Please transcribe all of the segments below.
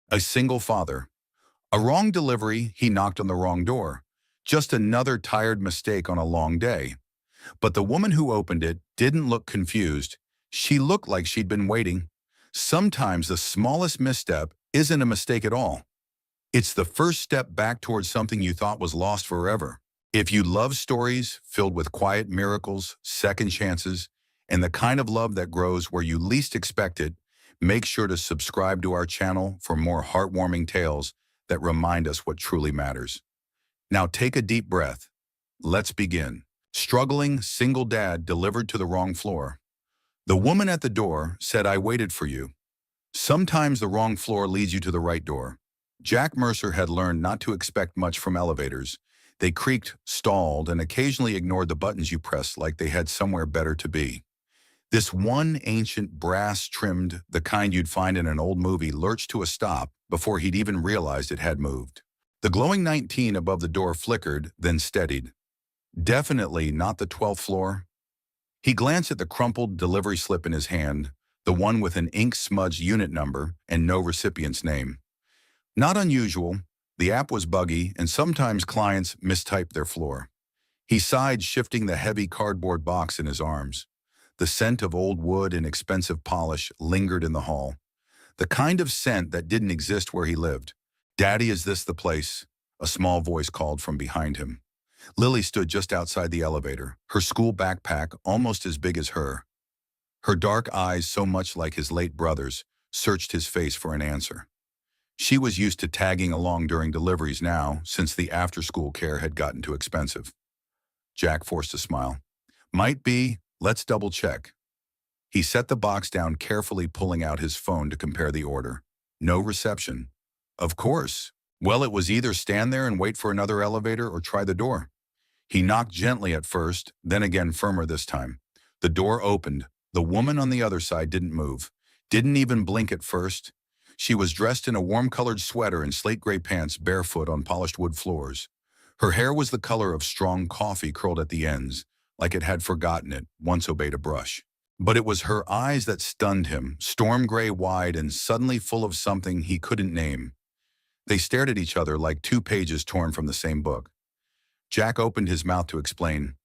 A single father. A wrong delivery, he knocked on the wrong door. Just another tired mistake on a long day. But the woman who opened it didn't look confused. She looked like she'd been waiting. Sometimes the smallest misstep isn't a mistake at all. It's the first step back towards something you thought was lost forever. If you love stories filled with quiet miracles, second chances, and the kind of love that grows where you least expect it, make sure to subscribe to our channel for more heartwarming tales that remind us what truly matters. Now take a deep breath. Let's begin. Struggling single dad delivered to the wrong floor. The woman at the door said, "I waited for you." Sometimes the wrong floor leads you to the right door. Jack Mercer had learned not to expect much from elevators. They creaked, stalled, and occasionally ignored the buttons you pressed like they had somewhere better to be. This one ancient brass-trimmed, the kind you'd find in an old movie, lurched to a stop before he'd even realized it had moved. The glowing 19 above the door flickered, then steadied. Definitely not the 12th floor. He glanced at the crumpled delivery slip in his hand, the one with an ink-smudged unit number and no recipient's name. Not unusual, the app was buggy and sometimes clients mistyped their floor. He sighed, shifting the heavy cardboard box in his arms. The scent of old wood and expensive polish lingered in the hall. The kind of scent that didn't exist where he lived. "Daddy, is this the place?" A small voice called from behind him. Lily stood just outside the elevator, her school backpack almost as big as her. Her dark eyes, so much like his late brother's, searched his face for an answer. She was used to tagging along during deliveries now, since the after-school care had gotten too expensive. Jack forced a smile. "Might be. Let's double-check." He set the box down, carefully pulling out his phone to compare the order. No reception. Of course. Well, it was either stand there and wait for another elevator or try the door. He knocked gently at first, then again firmer this time. The door opened. The woman on the other side didn't move. Didn't even blink at first. She was dressed in a warm-colored sweater and slate-gray pants, barefoot on polished wood floors. Her hair was the color of strong coffee curled at the ends, like it had forgotten it, once obeyed a brush. But it was her eyes that stunned him, storm-gray wide and suddenly full of something he couldn't name. They stared at each other like two pages torn from the same book. Jack opened his mouth to explain.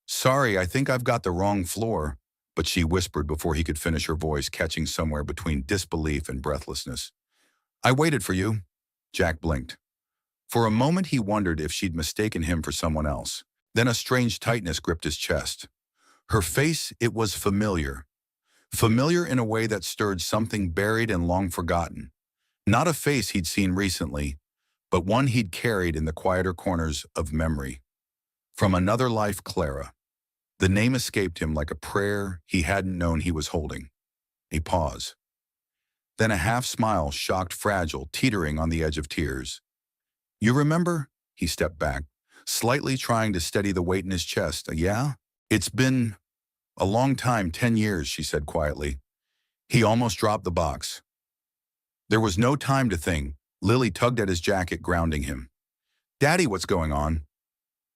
"Sorry, I think I've got the wrong floor," but she whispered before he could finish, her voice catching somewhere between disbelief and breathlessness. "I waited for you." Jack blinked. For a moment he wondered if she'd mistaken him for someone else. Then a strange tightness gripped his chest. Her face, it was familiar. Familiar in a way that stirred something buried and long forgotten. Not a face he'd seen recently, but one he'd carried in the quieter corners of memory. From another life, Clara. The name escaped him like a prayer he hadn't known he was holding. A pause. Then a half-smile, shocked, fragile, teetering on the edge of tears. "You remember?" He stepped back, slightly trying to steady the weight in his chest. "Yeah? It's been a long time, 10 years, she said quietly. He almost dropped the box. There was no time to think. Lily tugged at his jacket, grounding him. "Daddy, what's going on?"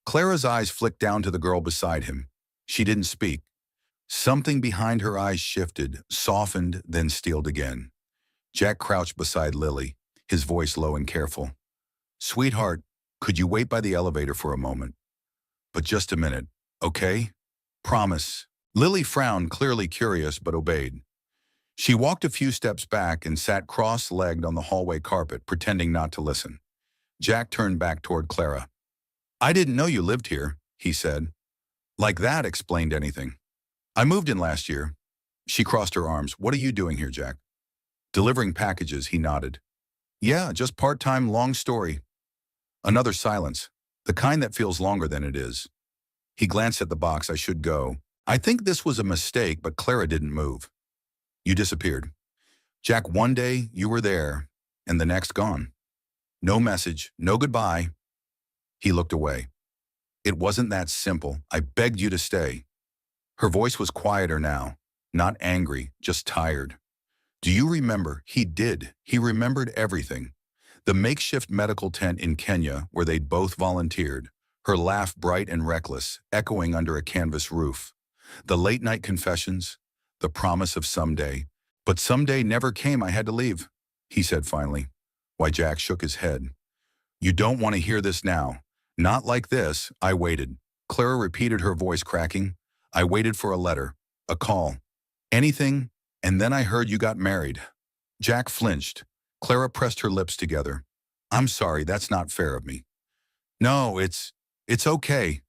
Clara's eyes flicked down to the girl beside him. She didn't speak. Something behind her eyes shifted, softened, then steeled again. Jack crouched beside Lily, his voice low and careful. "Sweetheart, could you wait by the elevator for a moment? But just a minute, okay? Promise." Lily frowned, clearly curious, but obeyed. She walked a few steps back and sat cross-legged on the hallway carpet, pretending not to listen. Jack turned back toward Clara. "I didn't know you lived here," he said. "Like that explained anything. I moved in last year." She crossed her arms. "What are you doing here, Jack?" "Delivering packages," he nodded. "Yeah, just part-time, long story." Another silence, the kind that feels longer than it is. He glanced at the box. "I should go. I think this was a mistake," but Clara didn't move. "You disappeared. Jack, one day you were there, and the next gone. No message, no goodbye." He looked away. "It wasn't that simple. I begged you to stay." Her voice was quieter now, not angry, just tired. "Do you remember?" He did. He remembered everything. The makeshift medical tent in Kenya where they'd both volunteered, her laugh bright and reckless, echoing under a canvas roof. The late-night confessions, the promise of someday. "But someday never came. I had to leave," he said finally. Why, Jack shook his head. You don't want to hear this now. Not like this. I waited. Clara repeated, her voice cracking. I waited for a letter, a call, anything, and then I heard you got married. Jack flinched. Clara pressed her lips together. I'm sorry, that's not fair of me. No, it's okay.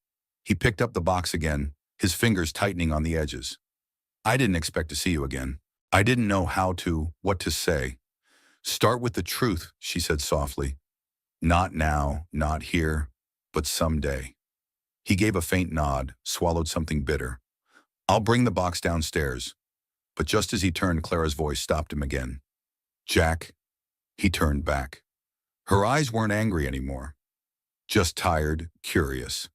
He picked up the box again, his fingers tightening on the edges. I didn't expect to see you again. I didn't know what to say. Start with the truth, she said softly. Not now, not here, but someday. He gave a faint nod, swallowed something bitter. I'll bring the box downstairs. But just as he turned, Clara's voice stopped him again. Jack. He turned back. Her eyes weren't angry anymore. Just tired, curious.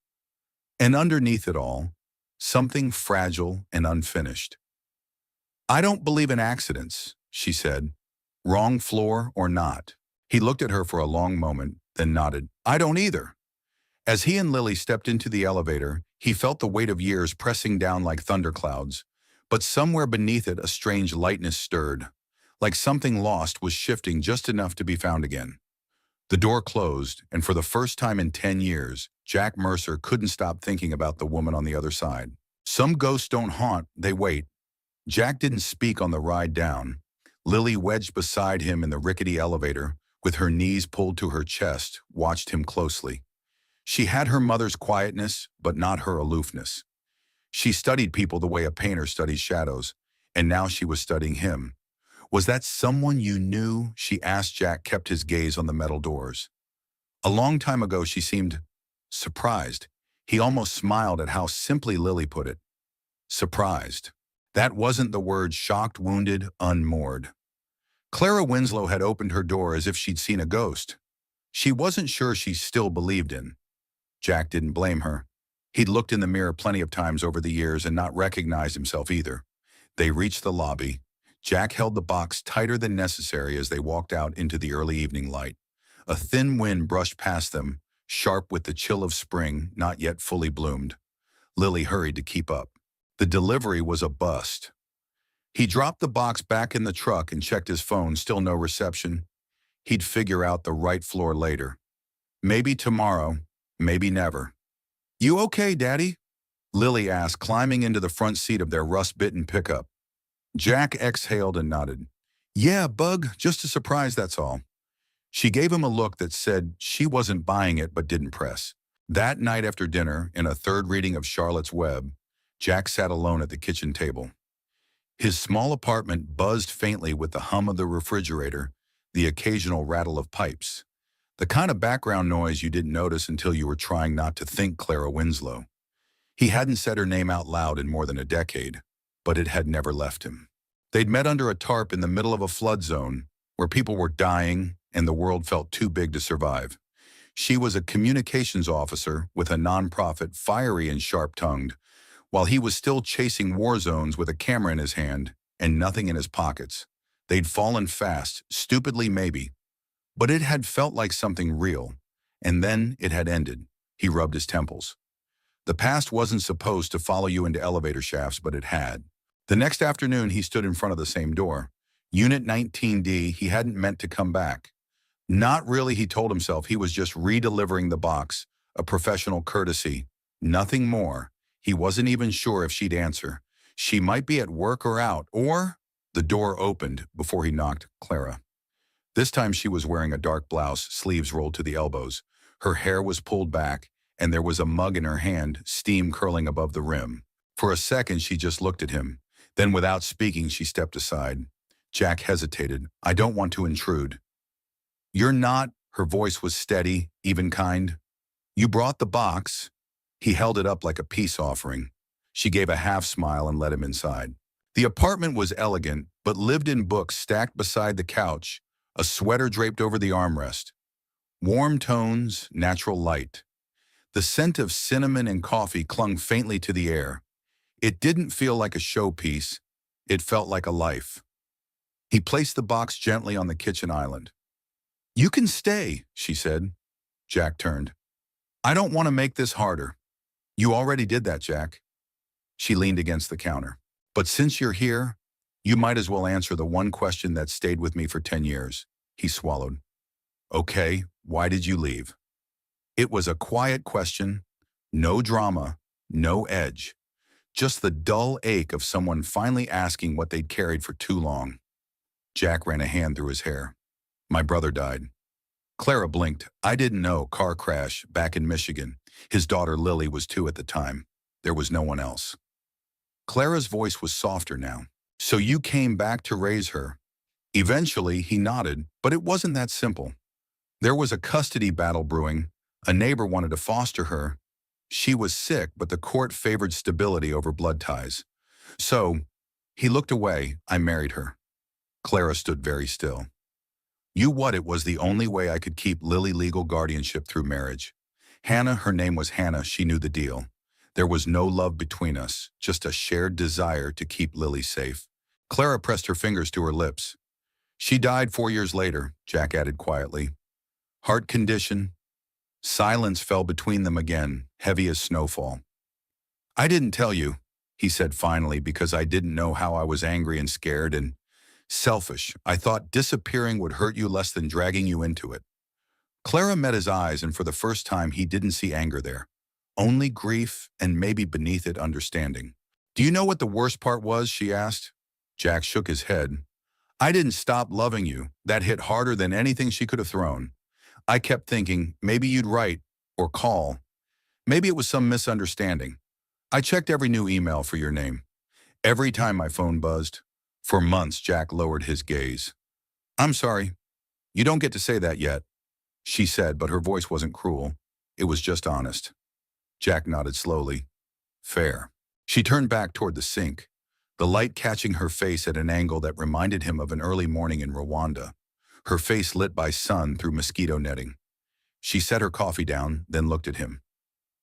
And underneath it all, something fragile and unfinished. I don't believe in accidents, she said. Wrong floor or not. He looked at her for a long moment, then nodded. I don't either. As he and Lily stepped into the elevator, he felt the weight of years pressing down like thunderclouds. But somewhere beneath it, a strange lightness stirred, like something lost was shifting just enough to be found again. The door closed, and for the first time in 10 years, Jack Mercer couldn't stop thinking about the woman on the other side. Some ghosts don't haunt, they wait. Jack didn't speak on the ride down. Lily, wedged beside him in the rickety elevator, with her knees pulled to her chest, watched him closely. She had her mother's quietness, but not her aloofness. She studied people the way a painter studies shadows, and now she was studying him. Was that someone you knew? She asked. Jack kept his gaze on the metal doors. A long time ago, she seemed surprised. He almost smiled at how simply Lily put it. Surprised. That wasn't the word. Shocked, wounded, unmoored. Clara Winslow had opened her door as if she'd seen a ghost. She wasn't sure she still believed in. Jack didn't blame her. He'd looked in the mirror plenty of times over the years and not recognized himself either. They reached the lobby. Jack held the box tighter than necessary as they walked out into the early evening light. A thin wind brushed past them, sharp with the chill of spring not yet fully bloomed. Lily hurried to keep up. The delivery was a bust. He dropped the box back in the truck and checked his phone. Still no reception. He'd figure out the right floor later. Maybe tomorrow, maybe never. You okay, Daddy? Lily asked, climbing into the front seat of their rust-bitten pickup. Jack exhaled and nodded. Yeah, Bug, just a surprise, that's all. She gave him a look that said she wasn't buying it but didn't press. That night after dinner, in a third reading of Charlotte's Web, Jack sat alone at the kitchen table. His small apartment buzzed faintly with the hum of the refrigerator, the occasional rattle of pipes. The kind of background noise you didn't notice until you were trying not to think Clara Winslow. He hadn't said her name out loud in more than a decade, but it had never left him. They'd met under a tarp in the middle of a flood zone where people were dying and the world felt too big to survive. She was a communications officer with a nonprofit, fiery and sharp-tongued, while he was still chasing war zones with a camera in his hand and nothing in his pockets. They'd fallen fast, stupidly maybe, but it had felt like something real, and then it had ended. He rubbed his temples. The past wasn't supposed to follow you into elevator shafts, but it had. The next afternoon, he stood in front of the same door. Unit 19D, he hadn't meant to come back. Not really, he told himself. He was just re-delivering the box, a professional courtesy. Nothing more. He wasn't even sure if she'd answer. She might be at work or out, or... The door opened before he knocked. Clara. This time she was wearing a dark blouse, sleeves rolled to the elbows. Her hair was pulled back, and there was a mug in her hand, steam curling above the rim. For a second, she just looked at him. Then, without speaking, she stepped aside. Jack hesitated. I don't want to intrude. You're not... Her voice was steady, even kind. You brought the box. He held it up like a peace offering. She gave a half smile and let him inside. The apartment was elegant, but lived in books stacked beside the couch, a sweater draped over the armrest. Warm tones, natural light. The scent of cinnamon and coffee clung faintly to the air. It didn't feel like a showpiece. It felt like a life. He placed the box gently on the kitchen island. You can stay, she said. Jack turned. I don't want to make this harder. You already did that, Jack. She leaned against the counter. But since you're here, you might as well answer the one question that stayed with me for 10 years. He swallowed. Okay, why did you leave? It was a quiet question, no drama, no edge, just the dull ache of someone finally asking what they'd carried for too long. Jack ran a hand through his hair. My brother died. Clara blinked. I didn't know. Car crash back in Michigan. His daughter Lily was 2 at the time. There was no one else. Clara's voice was softer now. So you came back to raise her? Eventually, he nodded, but it wasn't that simple. There was a custody battle brewing. A neighbor wanted to foster her. She was sick, but the court favored stability over blood ties. So, he looked away. I married her. Clara stood very still. You what? It was the only way I could keep Lily legal guardianship through marriage. Hannah, her name was Hannah, she knew the deal. There was no love between us, just a shared desire to keep Lily safe. Clara pressed her fingers to her lips. She died 4 years later, Jack added quietly. Heart condition. Silence fell between them again, heavy as snowfall. I didn't tell you, he said finally, because I didn't know how I was angry and scared and selfish. I thought disappearing would hurt you less than dragging you into it. Clara met his eyes, and for the first time he didn't see anger there. Only grief and maybe beneath it understanding. Do you know what the worst part was? She asked. Jack shook his head. I didn't stop loving you. That hit harder than anything she could have thrown. I kept thinking, maybe you'd write or call. Maybe it was some misunderstanding. I checked every new email for your name. Every time my phone buzzed. For months, Jack lowered his gaze. I'm sorry. You don't get to say that yet, she said, but her voice wasn't cruel. It was just honest. Jack nodded slowly. Fair. She turned back toward the sink, the light catching her face at an angle that reminded him of an early morning in Rwanda, her face lit by sun through mosquito netting. She set her coffee down, then looked at him.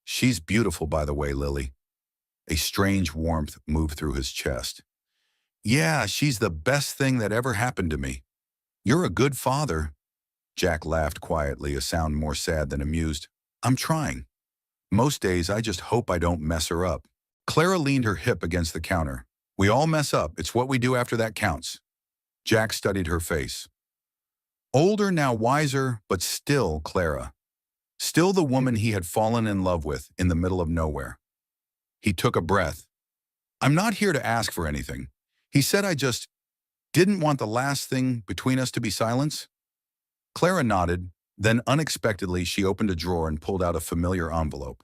She's beautiful, by the way, Lily. A strange warmth moved through his chest. Yeah, she's the best thing that ever happened to me. You're a good father. Jack laughed quietly, a sound more sad than amused. I'm trying. Most days, I just hope I don't mess her up. Clara leaned her hip against the counter. We all mess up. It's what we do after that counts. Jack studied her face. Older, now wiser, but still Clara. Still the woman he had fallen in love with in the middle of nowhere. He took a breath. I'm not here to ask for anything. He said I just didn't want the last thing between us to be silence. Clara nodded, then unexpectedly she opened a drawer and pulled out a familiar envelope.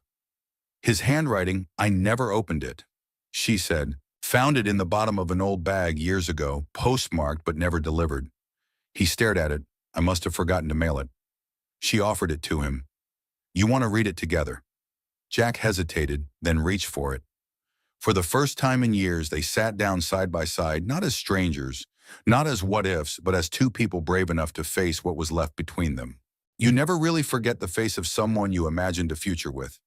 His handwriting, I never opened it, she said. Found it in the bottom of an old bag years ago, postmarked but never delivered. He stared at it. I must have forgotten to mail it. She offered it to him. You want to read it together? Jack hesitated, then reached for it. For the first time in years, they sat down side by side, not as strangers, not as what-ifs, but as two people brave enough to face what was left between them. You never really forget the face of someone you imagined a future with.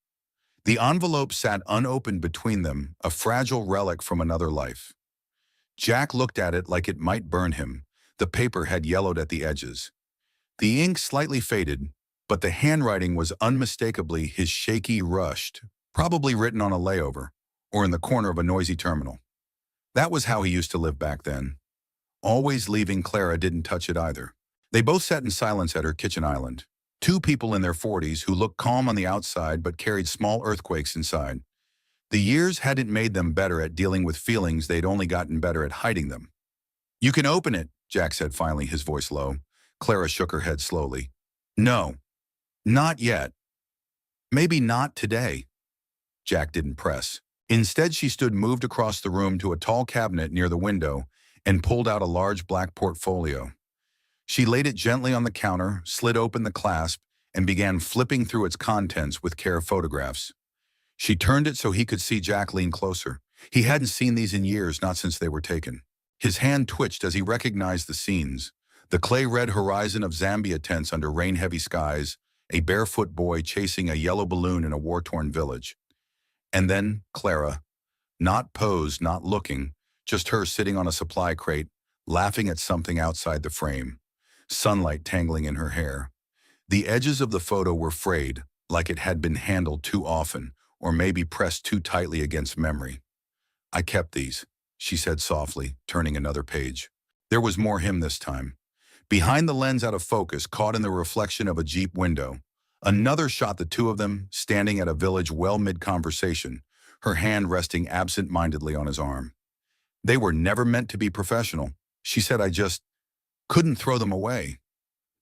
The envelope sat unopened between them, a fragile relic from another life. Jack looked at it like it might burn him. The paper had yellowed at the edges. The ink slightly faded, but the handwriting was unmistakably his shaky, rushed, probably written on a layover, or in the corner of a noisy terminal. That was how he used to live back then. Always leaving. Clara didn't touch it either. They both sat in silence at her kitchen island. Two people in their 40s who looked calm on the outside but carried small earthquakes inside. The years hadn't made them better at dealing with feelings, they'd only gotten better at hiding them. You can open it, Jack said finally, his voice low. Clara shook her head slowly. No, not yet. Maybe not today. Jack didn't press. Instead, she stood moved across the room to a tall cabinet near the window and pulled out a large black portfolio. She laid it gently on the counter, slid open the clasp, and began flipping through its contents with care photographs. She turned it so he could see. Jack leaned closer. He hadn't seen these in years, not since they were taken. His hand twitched as he recognized the scenes. The clay-red horizon of Zambia tents under rain-heavy skies, a barefoot boy chasing a yellow balloon in a war-torn village. And then Clara, not posed, not looking, just her sitting on a supply crate, laughing at something outside the frame, sunlight tangling in her hair. The edges of the photo were frayed, like it had been handled too often, or maybe pressed too tightly against memory. I kept these, she said softly, turning another page. There was more him this time. Behind the lens out of focus, caught in the reflection of a Jeep window, another shot the two of them standing at a village well mid-conversation, her hand resting absent-mindedly on his arm. They were never meant to be professional. She said, I just couldn't throw them away.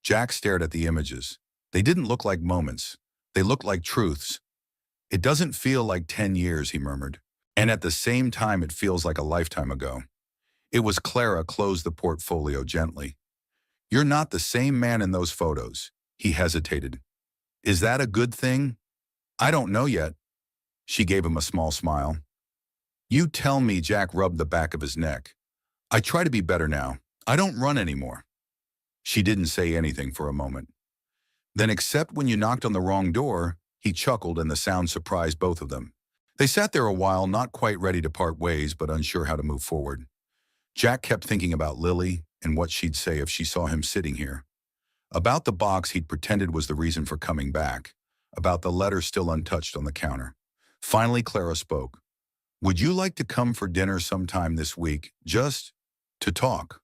Jack stared at the images. They didn't look like moments. They looked like truths. It doesn't feel like 10 years, he murmured. And at the same time, it feels like a lifetime ago. It was Clara closed the portfolio gently. You're not the same man in those photos. He hesitated. Is that a good thing? I don't know yet. She gave him a small smile. You tell me. Jack rubbed the back of his neck. I try to be better now. I don't run anymore. She didn't say anything for a moment. Then, except when you knocked on the wrong door, he chuckled, and the sound surprised both of them. They sat there a while, not quite ready to part ways, but unsure how to move forward. Jack kept thinking about Lily and what she'd say if she saw him sitting here. About the box he'd pretended was the reason for coming back. About the letter still untouched on the counter. Finally, Clara spoke. Would you like to come for dinner sometime this week, just to talk?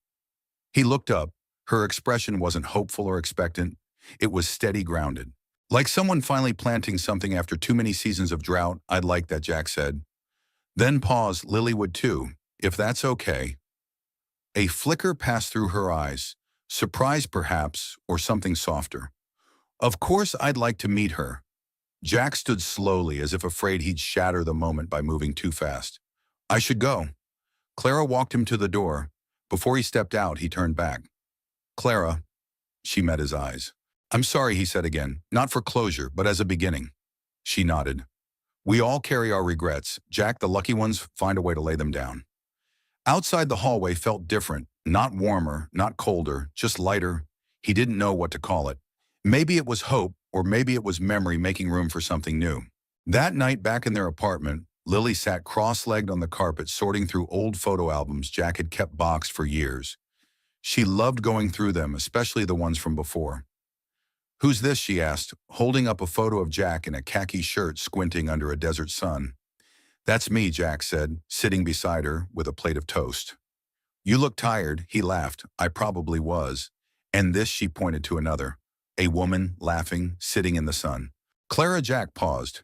He looked up. Her expression wasn't hopeful or expectant. It was steady, grounded. Like someone finally planting something after too many seasons of drought. I'd like that, Jack said. Then paused. Lily would too, if that's okay. A flicker passed through her eyes, surprise perhaps, or something softer. Of course I'd like to meet her. Jack stood slowly, as if afraid he'd shatter the moment by moving too fast. I should go. Clara walked him to the door. Before he stepped out, he turned back. Clara. She met his eyes. I'm sorry, he said again, not for closure, but as a beginning. She nodded. We all carry our regrets. Jack, the lucky ones, find a way to lay them down. Outside, the hallway felt different, not warmer, not colder, just lighter. He didn't know what to call it. Maybe it was hope, or maybe it was memory making room for something new. That night, back in their apartment, Lily sat cross-legged on the carpet, sorting through old photo albums Jack had kept boxed for years. She loved going through them, especially the ones from before. Who's this? She asked, holding up a photo of Jack in a khaki shirt squinting under a desert sun. That's me, Jack said, sitting beside her with a plate of toast. You look tired, he laughed. I probably was. And this, she pointed to another. A woman, laughing, sitting in the sun. Clara. Jack paused.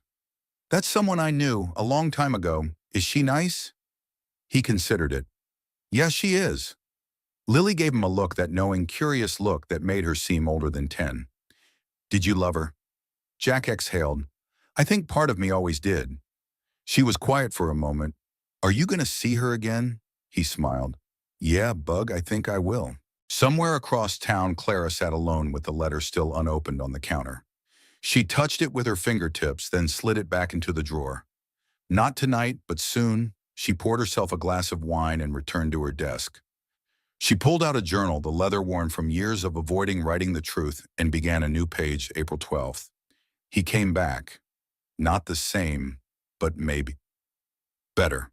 That's someone I knew a long time ago. Is she nice? He considered it. Yes, she is. Lily gave him a look, that knowing, curious look that made her seem older than 10. Did you love her? Jack exhaled. I think part of me always did. She was quiet for a moment. Are you going to see her again? He smiled. Yeah, Bug, I think I will. Somewhere across town, Clara sat alone with the letter still unopened on the counter. She touched it with her fingertips, then slid it back into the drawer. Not tonight, but soon. She poured herself a glass of wine and returned to her desk. She pulled out a journal, the leather worn from years of avoiding writing the truth, and began a new page, April 12th. He came back. Not the same, but maybe better.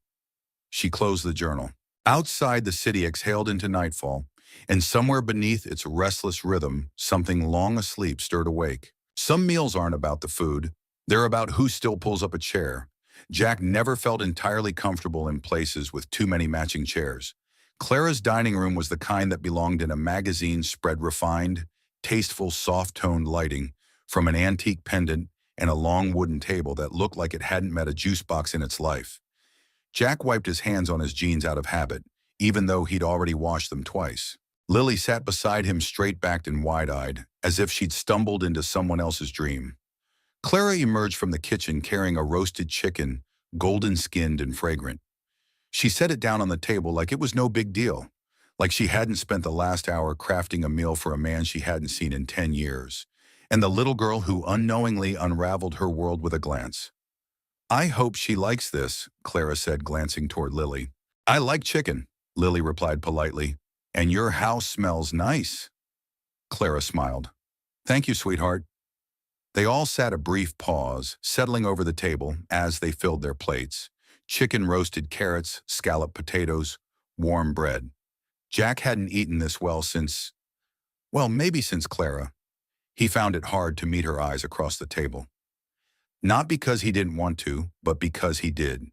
She closed the journal. Outside, the city exhaled into nightfall, and somewhere beneath its restless rhythm, something long asleep stirred awake. Some meals aren't about the food. They're about who still pulls up a chair. Jack never felt entirely comfortable in places with too many matching chairs. Clara's dining room was the kind that belonged in a magazine spread refined, tasteful, soft-toned lighting from an antique pendant and a long wooden table that looked like it hadn't met a juice box in its life. Jack wiped his hands on his jeans out of habit, even though he'd already washed them twice. Lily sat beside him, straight-backed and wide-eyed, as if she'd stumbled into someone else's dream. Clara emerged from the kitchen carrying a roasted chicken, golden-skinned and fragrant. She set it down on the table like it was no big deal, like she hadn't spent the last hour crafting a meal for a man she hadn't seen in 10 years, and the little girl who unknowingly unraveled her world with a glance. I hope she likes this, Clara said, glancing toward Lily. I like chicken, Lily replied politely. And your house smells nice. Clara smiled. Thank you, sweetheart. They all sat a brief pause, settling over the table as they filled their plates. Chicken, roasted carrots, scalloped potatoes, warm bread. Jack hadn't eaten this well since, well, maybe since Clara. He found it hard to meet her eyes across the table. Not because he didn't want to, but because he did.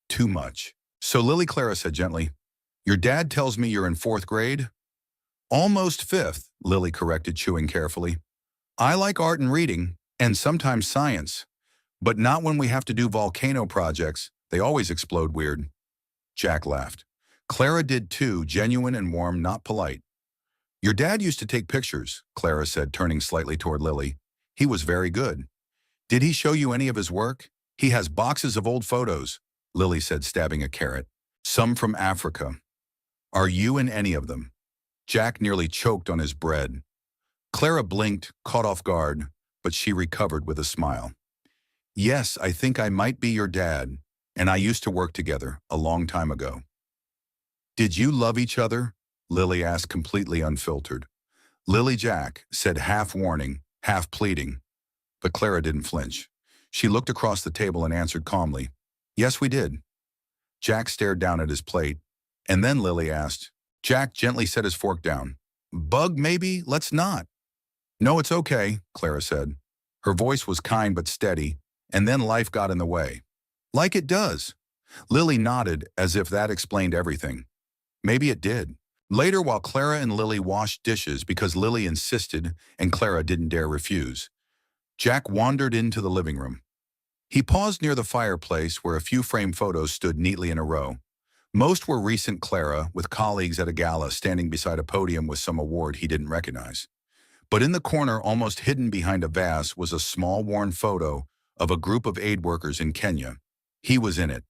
Too much. So Lily, Clara said gently, your dad tells me you're in 4th grade? Almost fifth, Lily corrected, chewing carefully. I like art and reading, and sometimes science, but not when we have to do volcano projects. They always explode weird. Jack laughed. Clara did too, genuine and warm, not polite. Your dad used to take pictures, Clara said, turning slightly toward Lily. He was very good. Did he show you any of his work? He has boxes of old photos, Lily said, stabbing a carrot. Some from Africa. Are you in any of them? Jack nearly choked on his bread. Clara blinked, caught off guard, but she recovered with a smile. Yes, I think I might be your dad, and I used to work together a long time ago. Did you love each other? Lily asked, completely unfiltered. Lily Jack said, half warning, half pleading. But Clara didn't flinch. She looked across the table and answered calmly, Yes, we did. Jack stared down at his plate, and then Lily asked. Jack gently set his fork down. Bug, maybe? Let's not. No, it's okay, Clara said. Her voice was kind but steady, and then life got in the way. Like it does. Lily nodded as if that explained everything. Maybe it did. Later, while Clara and Lily washed dishes because Lily insisted and Clara didn't dare refuse, Jack wandered into the living room. He paused near the fireplace where a few framed photos stood neatly in a row. Most were recent Clara, with colleagues at a gala standing beside a podium with some award he didn't recognize. But in the corner, almost hidden behind a vase, was a small worn photo of a group of aid workers in Kenya. He was in it.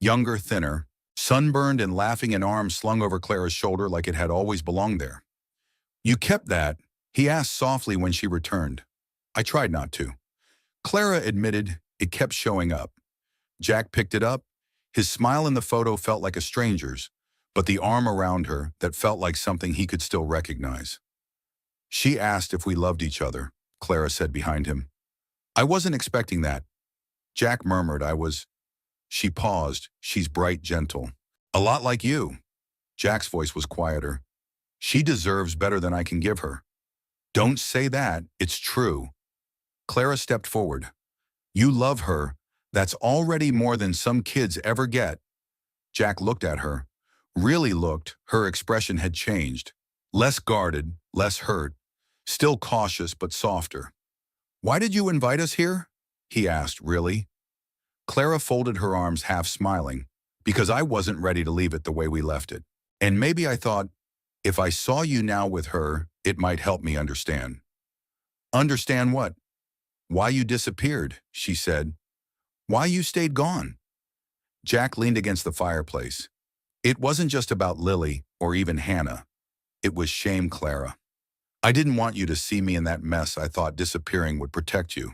Younger, thinner, sunburned and laughing, an arm slung over Clara's shoulder like it had always belonged there. You kept that? He asked softly when she returned. I tried not to. Clara admitted it kept showing up. Jack picked it up. His smile in the photo felt like a stranger's, but the arm around her that felt like something he could still recognize. She asked if we loved each other, Clara said behind him. I wasn't expecting that. Jack murmured, She paused. She's bright, gentle. A lot like you. Jack's voice was quieter. She deserves better than I can give her. Don't say that. It's true. Clara stepped forward. You love her. That's already more than some kids ever get. Jack looked at her. Really looked. Her expression had changed. Less guarded, less hurt. Still cautious, but softer. Why did you invite us here? He asked, really? Clara folded her arms, half smiling. Because I wasn't ready to leave it the way we left it. And maybe I thought, if I saw you now with her, it might help me understand. Understand what? Why you disappeared, she said. Why you stayed gone? Jack leaned against the fireplace. It wasn't just about Lily or even Hannah. It was shame, Clara. I didn't want you to see me in that mess. I thought disappearing would protect you.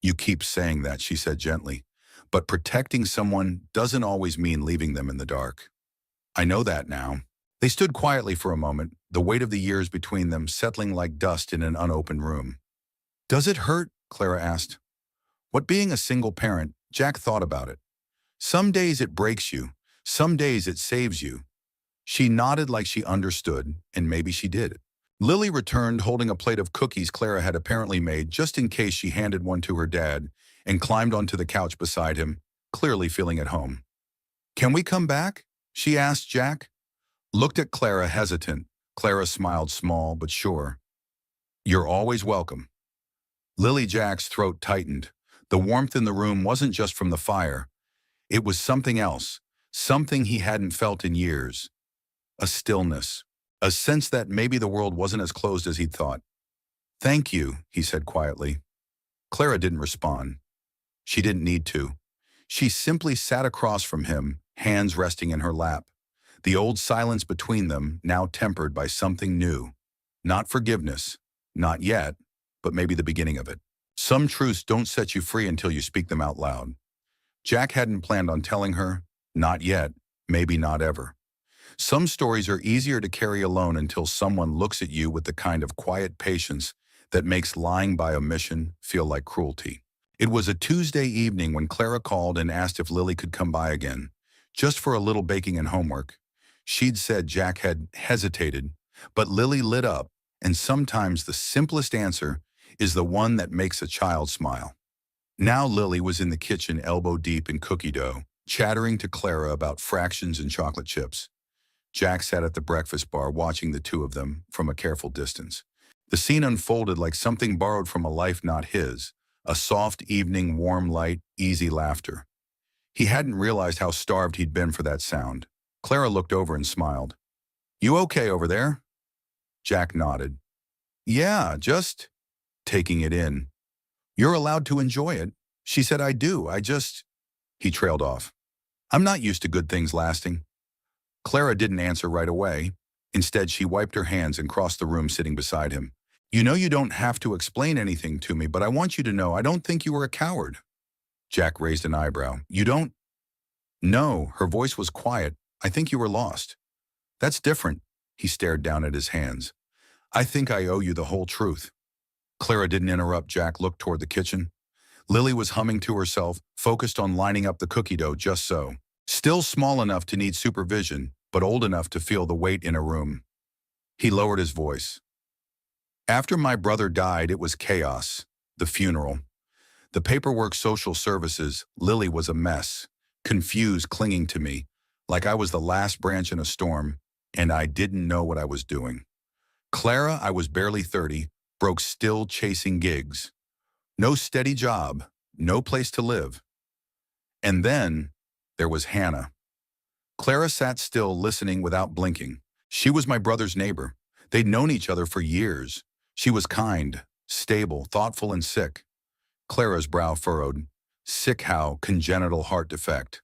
You keep saying that, she said gently. But protecting someone doesn't always mean leaving them in the dark. I know that now. They stood quietly for a moment, the weight of the years between them settling like dust in an unopened room. Does it hurt? Clara asked. What being a single parent? Jack thought about it. Some days it breaks you. Some days it saves you. She nodded like she understood, and maybe she did. Lily returned holding a plate of cookies Clara had apparently made just in case she handed one to her dad, and climbed onto the couch beside him, clearly feeling at home. Can we come back? She asked Jack. Looked at Clara, hesitant. Clara smiled, small but sure. You're always welcome. Lily Jack's throat tightened. The warmth in the room wasn't just from the fire. It was something else, something he hadn't felt in years. A stillness, a sense that maybe the world wasn't as closed as he'd thought. Thank you, he said quietly. Clara didn't respond. She didn't need to. She simply sat across from him, hands resting in her lap. The old silence between them now tempered by something new. Not forgiveness, not yet, but maybe the beginning of it. Some truths don't set you free until you speak them out loud. Jack hadn't planned on telling her, not yet, maybe not ever. Some stories are easier to carry alone until someone looks at you with the kind of quiet patience that makes lying by omission feel like cruelty. It was a Tuesday evening when Clara called and asked if Lily could come by again, just for a little baking and homework. She'd said Jack had hesitated, but Lily lit up, and sometimes the simplest answer is the one that makes a child smile. Now Lily was in the kitchen, elbow deep in cookie dough, chattering to Clara about fractions and chocolate chips. Jack sat at the breakfast bar watching the two of them from a careful distance. The scene unfolded like something borrowed from a life not his, a soft evening, warm light, easy laughter. He hadn't realized how starved he'd been for that sound. Clara looked over and smiled. "You okay over there?" Jack nodded. "Yeah, just taking it in." "You're allowed to enjoy it." She said, "I do, I just—" He trailed off. "I'm not used to good things lasting." Clara didn't answer right away. Instead, she wiped her hands and crossed the room sitting beside him. "You know you don't have to explain anything to me, but I want you to know I don't think you were a coward." Jack raised an eyebrow. "You don't—" "No," her voice was quiet. "I think you were lost." "That's different." He stared down at his hands. "I think I owe you the whole truth." Clara didn't interrupt. Jack looked toward the kitchen. Lily was humming to herself, focused on lining up the cookie dough just so. Still small enough to need supervision, but old enough to feel the weight in a room. He lowered his voice. "After my brother died, it was chaos. The funeral. The paperwork, social services, Lily was a mess, confused, clinging to me, like I was the last branch in a storm, and I didn't know what I was doing. Clara, I was barely 30, broke, still chasing gigs. No steady job, no place to live. And then there was Hannah." Clara sat still, listening without blinking. She was my brother's neighbor. They'd known each other for years. She was kind, stable, thoughtful, and sick. Clara's brow furrowed. Sick how? Congenital heart defect.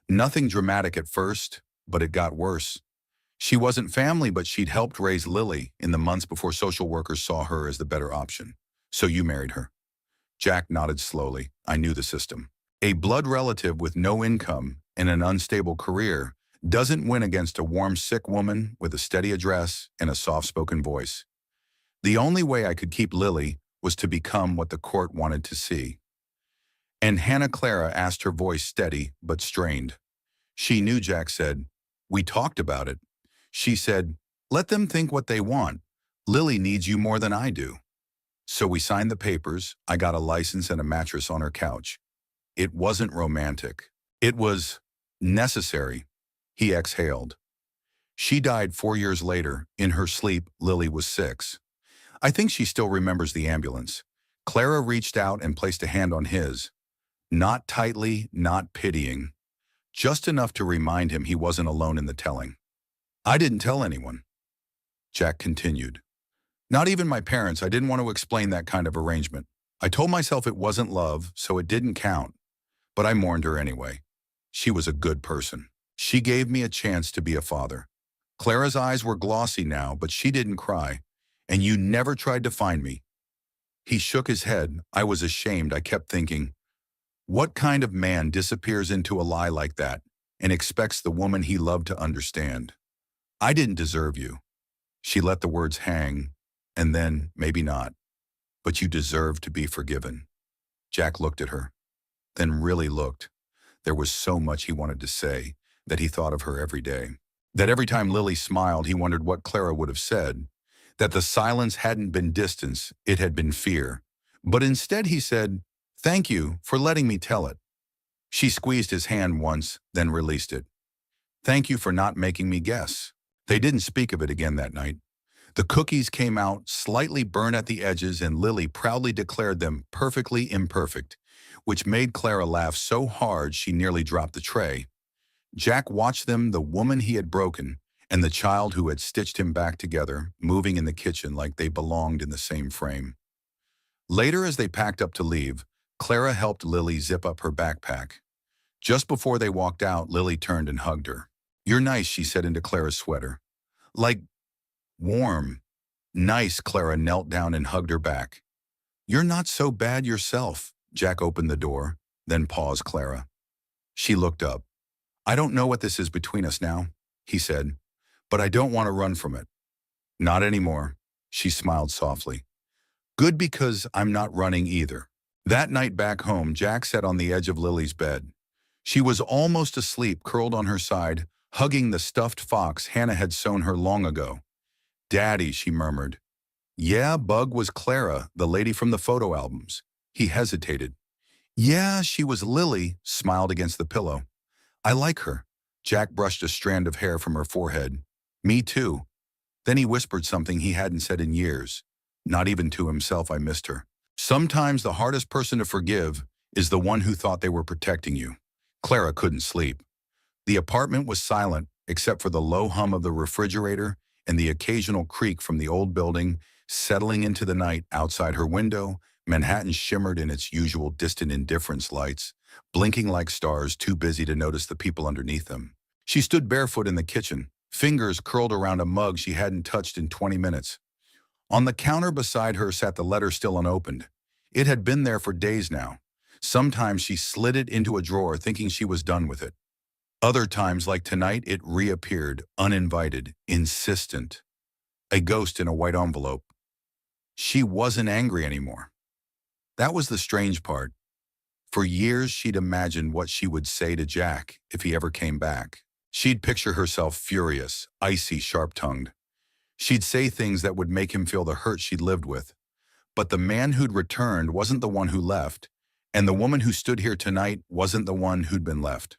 Nothing dramatic at first, but it got worse. She wasn't family, but she'd helped raise Lily in the months before social workers saw her as the better option. "So you married her." Jack nodded slowly. "I knew the system. A blood relative with no income and an unstable career doesn't win against a warm, sick woman with a steady address and a soft-spoken voice. The only way I could keep Lily was to become what the court wanted to see." "And Hannah?" Clara asked, her voice steady but strained. "She knew," Jack said. "We talked about it. She said, 'Let them think what they want. Lily needs you more than I do.' So we signed the papers. I got a license and a mattress on her couch. It wasn't romantic. It was necessary." He exhaled. "She died 4 years later. In her sleep, Lily was 6. I think she still remembers the ambulance." Clara reached out and placed a hand on his. Not tightly, not pitying. Just enough to remind him he wasn't alone in the telling. "I didn't tell anyone." Jack continued. "Not even my parents. I didn't want to explain that kind of arrangement. I told myself it wasn't love, so it didn't count. But I mourned her anyway. She was a good person. She gave me a chance to be a father." Clara's eyes were glossy now, but she didn't cry. "And you never tried to find me." He shook his head. "I was ashamed. I kept thinking, what kind of man disappears into a lie like that and expects the woman he loved to understand? I didn't deserve you." She let the words hang, and then, maybe not. "But you deserve to be forgiven." Jack looked at her, then really looked. There was so much he wanted to say, that he thought of her every day. That every time Lily smiled, he wondered what Clara would have said. That the silence hadn't been distance, it had been fear. But instead he said, "Thank you for letting me tell it." She squeezed his hand once, then released it. "Thank you for not making me guess." They didn't speak of it again that night. The cookies came out, slightly burned at the edges, and Lily proudly declared them perfectly imperfect, which made Clara laugh so hard she nearly dropped the tray. Jack watched them, the woman he had broken, and the child who had stitched him back together, moving in the kitchen like they belonged in the same frame. Later, as they packed up to leave, Clara helped Lily zip up her backpack. Just before they walked out, Lily turned and hugged her. "You're nice," she said into Clara's sweater. "Like warm." "Nice." Clara knelt down and hugged her back. "You're not so bad yourself." Jack opened the door, then paused. "Clara." She looked up. "I don't know what this is between us now," he said, "but I don't want to run from it." "Not anymore." She smiled softly. "Good, because I'm not running either." That night back home, Jack sat on the edge of Lily's bed. She was almost asleep, curled on her side, hugging the stuffed fox Hannah had sewn her long ago. "Daddy," she murmured. "Yeah, Bug was Clara, the lady from the photo albums." He hesitated. "Yeah, she was Lily," smiled against the pillow. "I like her." Jack brushed a strand of hair from her forehead. Me too. Then he whispered something he hadn't said in years. Not even to himself, I missed her. Sometimes the hardest person to forgive is the one who thought they were protecting you. Clara couldn't sleep. The apartment was silent, except for the low hum of the refrigerator and the occasional creak from the old building settling into the night outside her window. Manhattan shimmered in its usual distant indifference lights, blinking like stars too busy to notice the people underneath them. She stood barefoot in the kitchen, fingers curled around a mug she hadn't touched in 20 minutes. On the counter beside her sat the letter still unopened. It had been there for days now. Sometimes she slid it into a drawer thinking she was done with it. Other times, like tonight, it reappeared, uninvited, insistent. A ghost in a white envelope. She wasn't angry anymore. That was the strange part. For years, she'd imagined what she would say to Jack if he ever came back. She'd picture herself furious, icy, sharp-tongued. She'd say things that would make him feel the hurt she'd lived with. But the man who'd returned wasn't the one who left, and the woman who stood here tonight wasn't the one who'd been left.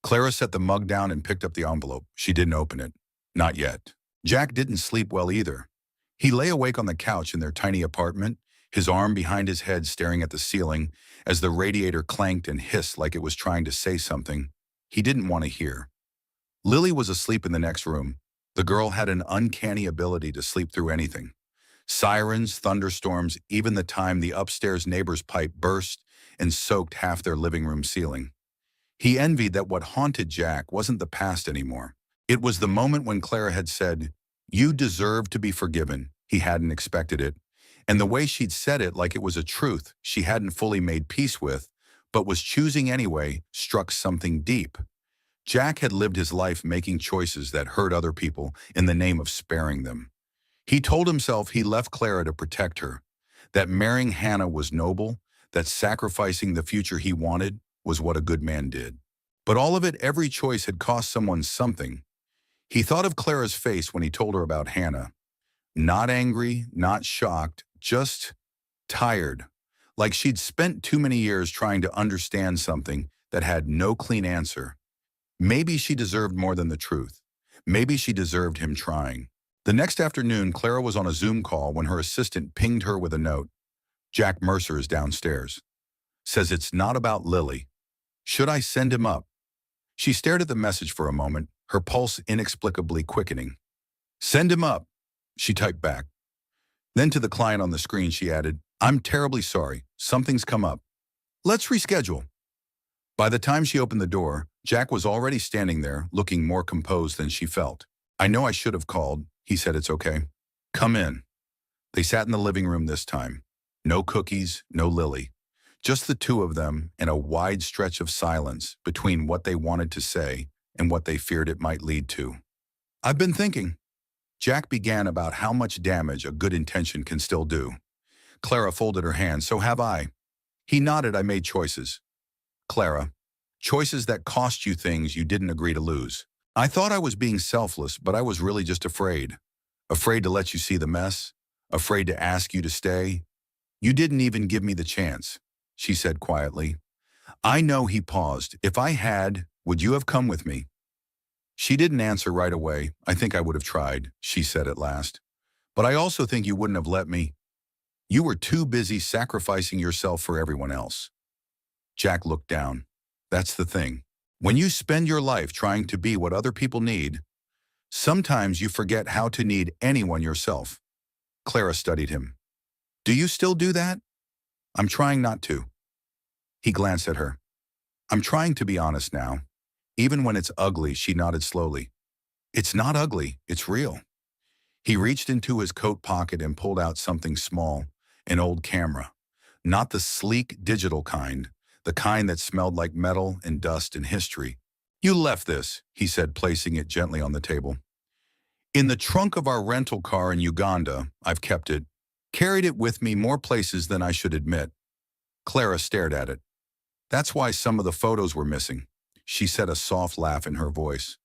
Clara set the mug down and picked up the envelope. She didn't open it. Not yet. Jack didn't sleep well either. He lay awake on the couch in their tiny apartment, his arm behind his head staring at the ceiling as the radiator clanked and hissed like it was trying to say something he didn't want to hear. Lily was asleep in the next room. The girl had an uncanny ability to sleep through anything. Sirens, thunderstorms, even the time the upstairs neighbor's pipe burst and soaked half their living room ceiling. He envied that what haunted Jack wasn't the past anymore. It was the moment when Clara had said, "You deserve to be forgiven." He hadn't expected it. And the way she'd said it like it was a truth she hadn't fully made peace with, but was choosing anyway, struck something deep. Jack had lived his life making choices that hurt other people in the name of sparing them. He told himself he left Clara to protect her, that marrying Hannah was noble, that sacrificing the future he wanted was what a good man did. But all of it, every choice had cost someone something. He thought of Clara's face when he told her about Hannah. Not angry, not shocked, just tired. Like she'd spent too many years trying to understand something that had no clean answer. Maybe she deserved more than the truth. Maybe she deserved him trying. The next afternoon, Clara was on a Zoom call when her assistant pinged her with a note. "Jack Mercer is downstairs. Says it's not about Lily. Should I send him up?" She stared at the message for a moment, her pulse inexplicably quickening. "Send him up," she typed back. Then to the client on the screen, she added, "I'm terribly sorry. Something's come up. Let's reschedule." By the time she opened the door, Jack was already standing there, looking more composed than she felt. "I know I should have called," he said. "It's okay. Come in." They sat in the living room this time. No cookies, no Lily. Just the two of them and a wide stretch of silence between what they wanted to say and what they feared it might lead to. "I've been thinking." Jack began about how much damage a good intention can still do. Clara folded her hands. "So have I." He nodded. "I made choices." "Clara, choices that cost you things you didn't agree to lose. I thought I was being selfless, but I was really just afraid. Afraid to let you see the mess. Afraid to ask you to stay. You didn't even give me the chance," she said quietly. "I know." He paused. "If I had, would you have come with me?" She didn't answer right away. "I think I would have tried," she said at last. "But I also think you wouldn't have let me. You were too busy sacrificing yourself for everyone else." Jack looked down. "That's the thing. When you spend your life trying to be what other people need, sometimes you forget how to need anyone yourself." Clara studied him. "Do you still do that?" "I'm trying not to." He glanced at her. "I'm trying to be honest now. Even when it's ugly," she nodded slowly. "It's not ugly, it's real." He reached into his coat pocket and pulled out something small, an old camera. Not the sleek digital kind, the kind that smelled like metal and dust and history. "You left this," he said, placing it gently on the table. "In the trunk of our rental car in Uganda. I've kept it. Carried it with me more places than I should admit." Clara stared at it. "That's why some of the photos were missing." She said, a soft laugh in her voice.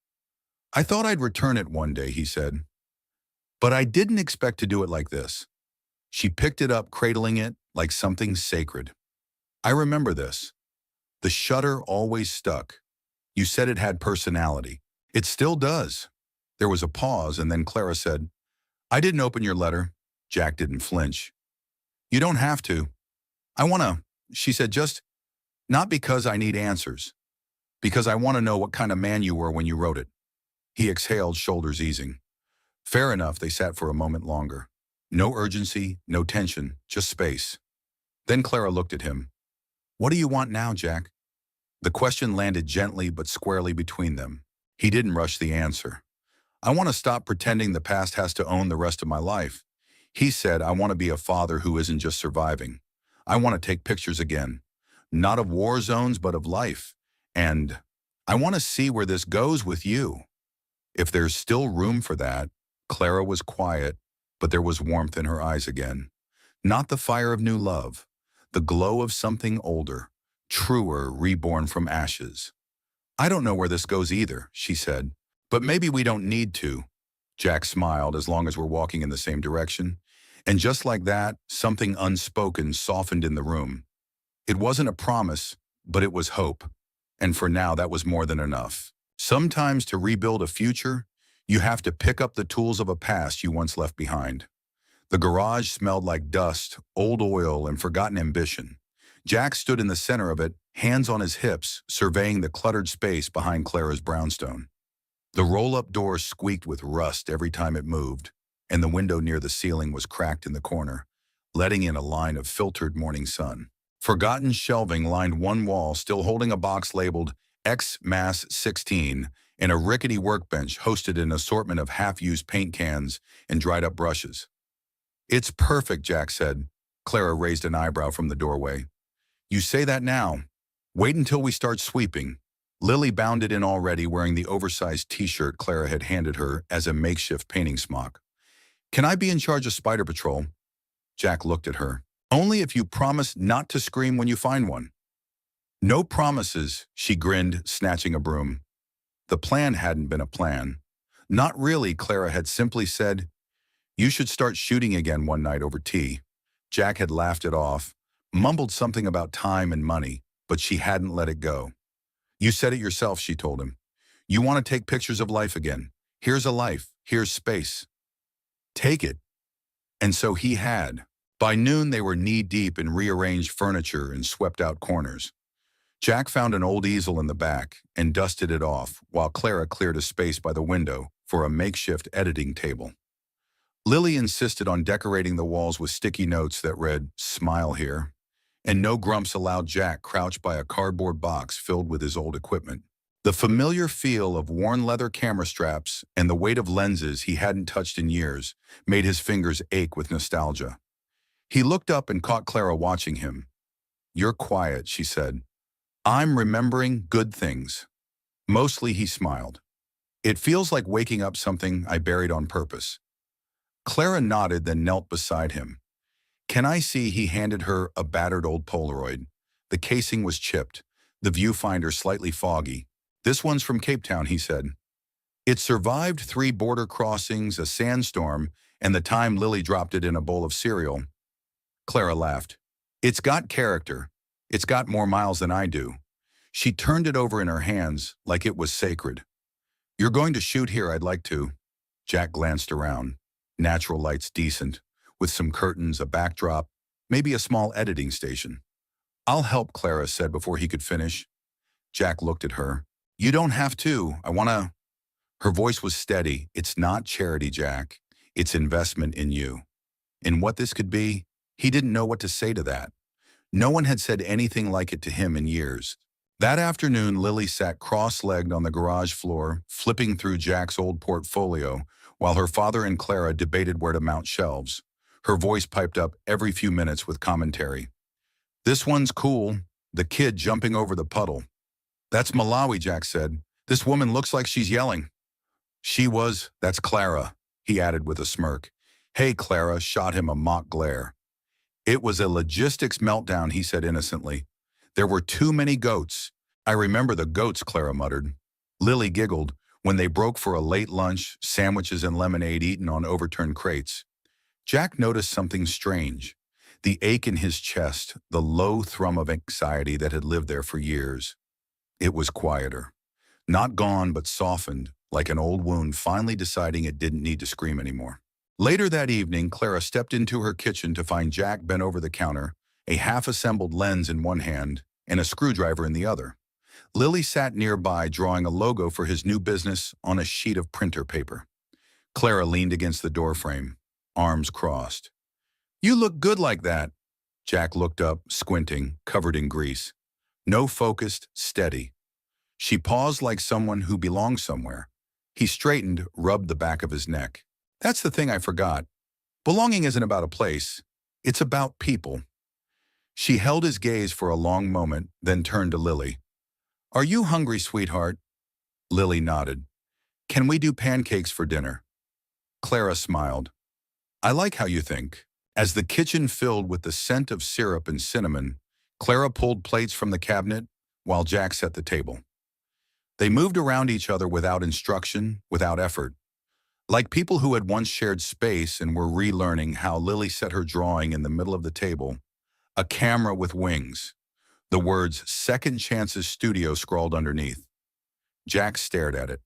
"I thought I'd return it one day," he said. "But I didn't expect to do it like this." She picked it up, cradling it like something sacred. "I remember this. The shutter always stuck. You said it had personality. It still does." There was a pause, and then Clara said, "I didn't open your letter." Jack didn't flinch. "You don't have to. I want to," she said, "just not because I need answers, because I want to know what kind of man you were when you wrote it." He exhaled, shoulders easing. Fair enough, they sat for a moment longer. No urgency, no tension, just space. Then Clara looked at him. "What do you want now, Jack?" The question landed gently but squarely between them. He didn't rush the answer. "I want to stop pretending the past has to own the rest of my life." He said, "I want to be a father who isn't just surviving. I want to take pictures again. Not of war zones, but of life. And I want to see where this goes with you." If there's still room for that. Clara was quiet, but there was warmth in her eyes again. Not the fire of new love, the glow of something older, truer, reborn from ashes. "I don't know where this goes either," she said. "But maybe we don't need to." Jack smiled, "as long as we're walking in the same direction." And just like that, something unspoken softened in the room. It wasn't a promise, but it was hope. And for now, that was more than enough. Sometimes to rebuild a future, you have to pick up the tools of a past you once left behind. The garage smelled like dust, old oil, and forgotten ambition. Jack stood in the center of it, hands on his hips, surveying the cluttered space behind Clara's brownstone. The roll-up door squeaked with rust every time it moved, and the window near the ceiling was cracked in the corner, letting in a line of filtered morning sun. Forgotten shelving lined one wall, still holding a box labeled X Mass 16 and a rickety workbench hosted an assortment of half-used paint cans and dried-up brushes. "It's perfect," Jack said. Clara raised an eyebrow from the doorway. "You say that now. Wait until we start sweeping." Lily bounded in already, wearing the oversized t-shirt Clara had handed her as a makeshift painting smock. "Can I be in charge of Spider Patrol?" Jack looked at her. "Only if you promise not to scream when you find one." "No promises," she grinned, snatching a broom. The plan hadn't been a plan. Not really, Clara had simply said, "You should start shooting again one night over tea." Jack had laughed it off, mumbled something about time and money, but she hadn't let it go. "You said it yourself," she told him. "You want to take pictures of life again. Here's a life, here's space. Take it." And so he had. By noon, they were knee-deep in rearranged furniture and swept-out corners. Jack found an old easel in the back and dusted it off, while Clara cleared a space by the window for a makeshift editing table. Lily insisted on decorating the walls with sticky notes that read, "Smile here," and no grumps allowed Jack crouched by a cardboard box filled with his old equipment. The familiar feel of worn leather camera straps and the weight of lenses he hadn't touched in years made his fingers ache with nostalgia. He looked up and caught Clara watching him. "You're quiet," she said. "I'm remembering good things." Mostly he smiled. "It feels like waking up something I buried on purpose." Clara nodded, then knelt beside him. "Can I see?" He handed her a battered old Polaroid. The casing was chipped, the viewfinder slightly foggy. "This one's from Cape Town," he said. "It survived 3 border crossings, a sandstorm, and the time Lily dropped it in a bowl of cereal." Clara laughed. "It's got character. It's got more miles than I do." She turned it over in her hands like it was sacred. "You're going to shoot here, I'd like to." Jack glanced around. Natural lights decent, with some curtains, a backdrop, maybe a small editing station. "I'll help," Clara said before he could finish. Jack looked at her. "You don't have to. I want to." Her voice was steady. "It's not charity, Jack. It's investment in you." In what this could be, he didn't know what to say to that. No one had said anything like it to him in years. That afternoon, Lily sat cross-legged on the garage floor, flipping through Jack's old portfolio, while her father and Clara debated where to mount shelves. Her voice piped up every few minutes with commentary. "This one's cool. The kid jumping over the puddle." "That's Malawi," Jack said. "This woman looks like she's yelling." "She was. That's Clara," he added with a smirk. "Hey, Clara," shot him a mock glare. "It was a logistics meltdown," he said innocently. "There were too many goats." "I remember the goats," Clara muttered. Lily giggled. "When they broke for a late lunch, sandwiches and lemonade eaten on overturned crates." Jack noticed something strange. The ache in his chest, the low thrum of anxiety that had lived there for years. It was quieter. Not gone, but softened, like an old wound finally deciding it didn't need to scream anymore. Later that evening, Clara stepped into her kitchen to find Jack bent over the counter, a half-assembled lens in one hand and a screwdriver in the other. Lily sat nearby drawing a logo for his new business on a sheet of printer paper. Clara leaned against the doorframe, arms crossed. "You look good like that." Jack looked up, squinting, covered in grease. No focused, steady. She paused like someone who belonged somewhere. He straightened, rubbed the back of his neck. "That's the thing I forgot. Belonging isn't about a place. It's about people." She held his gaze for a long moment, then turned to Lily. "Are you hungry, sweetheart?" Lily nodded. "Can we do pancakes for dinner?" Clara smiled. "I like how you think." As the kitchen filled with the scent of syrup and cinnamon, Clara pulled plates from the cabinet while Jack set the table. They moved around each other without instruction, without effort. Like people who had once shared space and were relearning how Lily set her drawing in the middle of the table, a camera with wings. The words "Second Chances Studio" scrawled underneath. Jack stared at it.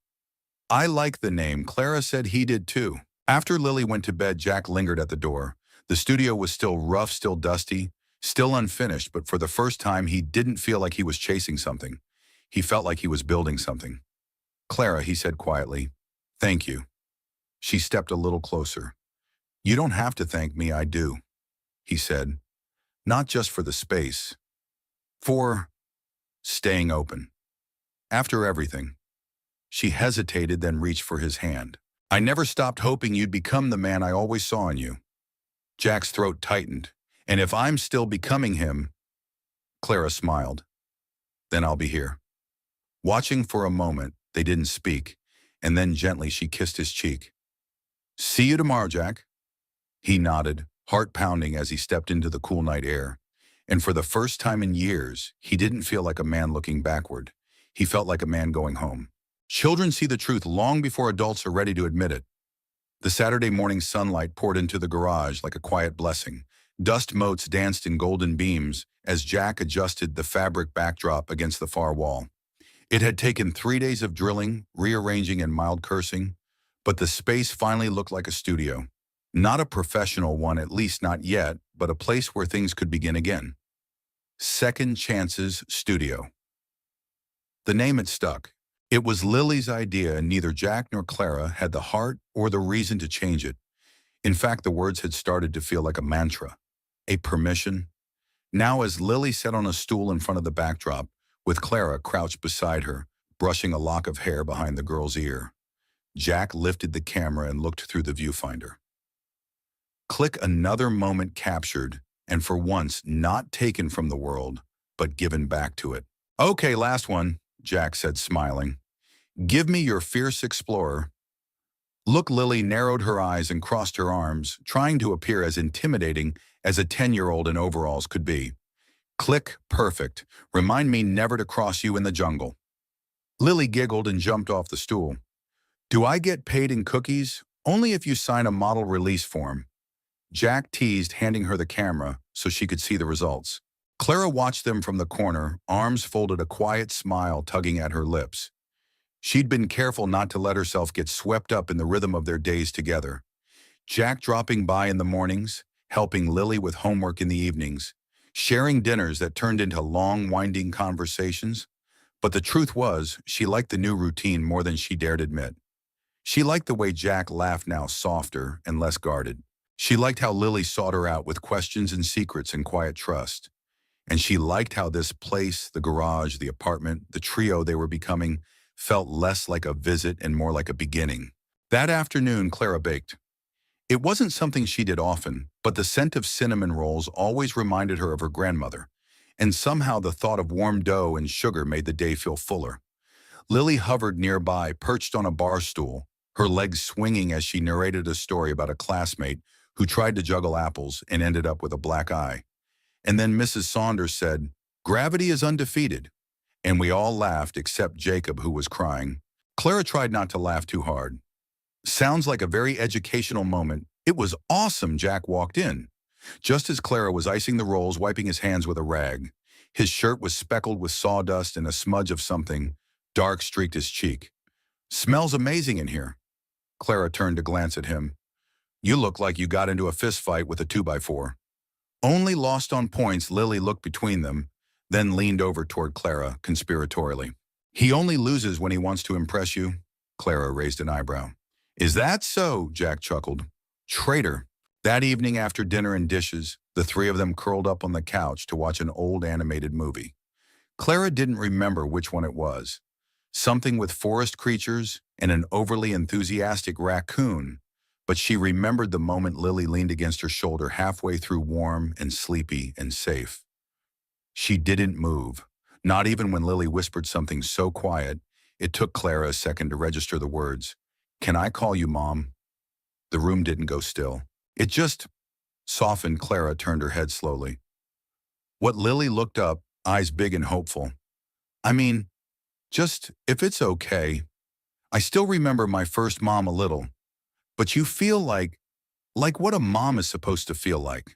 "I like the name." Clara said he did too. After Lily went to bed, Jack lingered at the door. The studio was still rough, still dusty, still unfinished, but for the first time he didn't feel like he was chasing something. He felt like he was building something. "Clara," he said quietly, "thank you." She stepped a little closer. "You don't have to thank me, I do," he said. "Not just for the space. For staying open. After everything." She hesitated, then reached for his hand. "I never stopped hoping you'd become the man I always saw in you." Jack's throat tightened. "And if I'm still becoming him," Clara smiled, "then I'll be here." Watching for a moment, they didn't speak, and then gently she kissed his cheek. "See you tomorrow, Jack." He nodded, heart pounding as he stepped into the cool night air. And for the first time in years, he didn't feel like a man looking backward. He felt like a man going home. Children see the truth long before adults are ready to admit it. The Saturday morning sunlight poured into the garage like a quiet blessing. Dust motes danced in golden beams as Jack adjusted the fabric backdrop against the far wall. It had taken 3 days of drilling, rearranging, and mild cursing, but the space finally looked like a studio. Not a professional one, at least not yet, but a place where things could begin again. Second Chances Studio. The name had stuck. It was Lily's idea, and neither Jack nor Clara had the heart or the reason to change it. In fact, the words had started to feel like a mantra, a permission. Now, as Lily sat on a stool in front of the backdrop, with Clara crouched beside her, brushing a lock of hair behind the girl's ear, Jack lifted the camera and looked through the viewfinder. Click. Another moment captured, and for once not taken from the world, but given back to it. "Okay, last one," Jack said, smiling. "Give me your fierce explorer." Look. Lily narrowed her eyes and crossed her arms, trying to appear as intimidating as a 10-year-old in overalls could be. Click. "Perfect. Remind me never to cross you in the jungle." Lily giggled and jumped off the stool. "Do I get paid in cookies? Only if you sign a model release form." Jack teased, handing her the camera so she could see the results. Clara watched them from the corner, arms folded, a quiet smile tugging at her lips. She'd been careful not to let herself get swept up in the rhythm of their days together. Jack dropping by in the mornings, helping Lily with homework in the evenings, sharing dinners that turned into long, winding conversations. But the truth was, she liked the new routine more than she dared admit. She liked the way Jack laughed now, softer and less guarded. She liked how Lily sought her out with questions and secrets and quiet trust. And she liked how this place, the garage, the apartment, the trio they were becoming, felt less like a visit and more like a beginning. That afternoon, Clara baked. It wasn't something she did often, but the scent of cinnamon rolls always reminded her of her grandmother, and somehow the thought of warm dough and sugar made the day feel fuller. Lily hovered nearby, perched on a bar stool, her legs swinging as she narrated a story about a classmate who tried to juggle apples and ended up with a black eye. And then Mrs. Saunders said, "Gravity is undefeated." And we all laughed except Jacob, who was crying. Clara tried not to laugh too hard. Sounds like a very educational moment. It was awesome. Jack walked in, just as Clara was icing the rolls, wiping his hands with a rag. His shirt was speckled with sawdust and a smudge of something dark streaked his cheek. Smells amazing in here. Clara turned to glance at him. You look like you got into a fist fight with a 2x4. Only lost on points. Lily looked between them, then leaned over toward Clara conspiratorially. He only loses when he wants to impress you. Clara raised an eyebrow. Is that so? Jack chuckled. Traitor. That evening after dinner and dishes, the three of them curled up on the couch to watch an old animated movie. Clara didn't remember which one it was. Something with forest creatures and an overly enthusiastic raccoon, but she remembered the moment Lily leaned against her shoulder halfway through, warm and sleepy and safe. She didn't move, not even when Lily whispered something so quiet, it took Clara a second to register the words, "Can I call you Mom?" The room didn't go still. It just softened. Clara turned her head slowly. What Lily looked up, eyes big and hopeful. I mean, just, if it's okay. I still remember my first mom a little. But you feel like what a mom is supposed to feel like.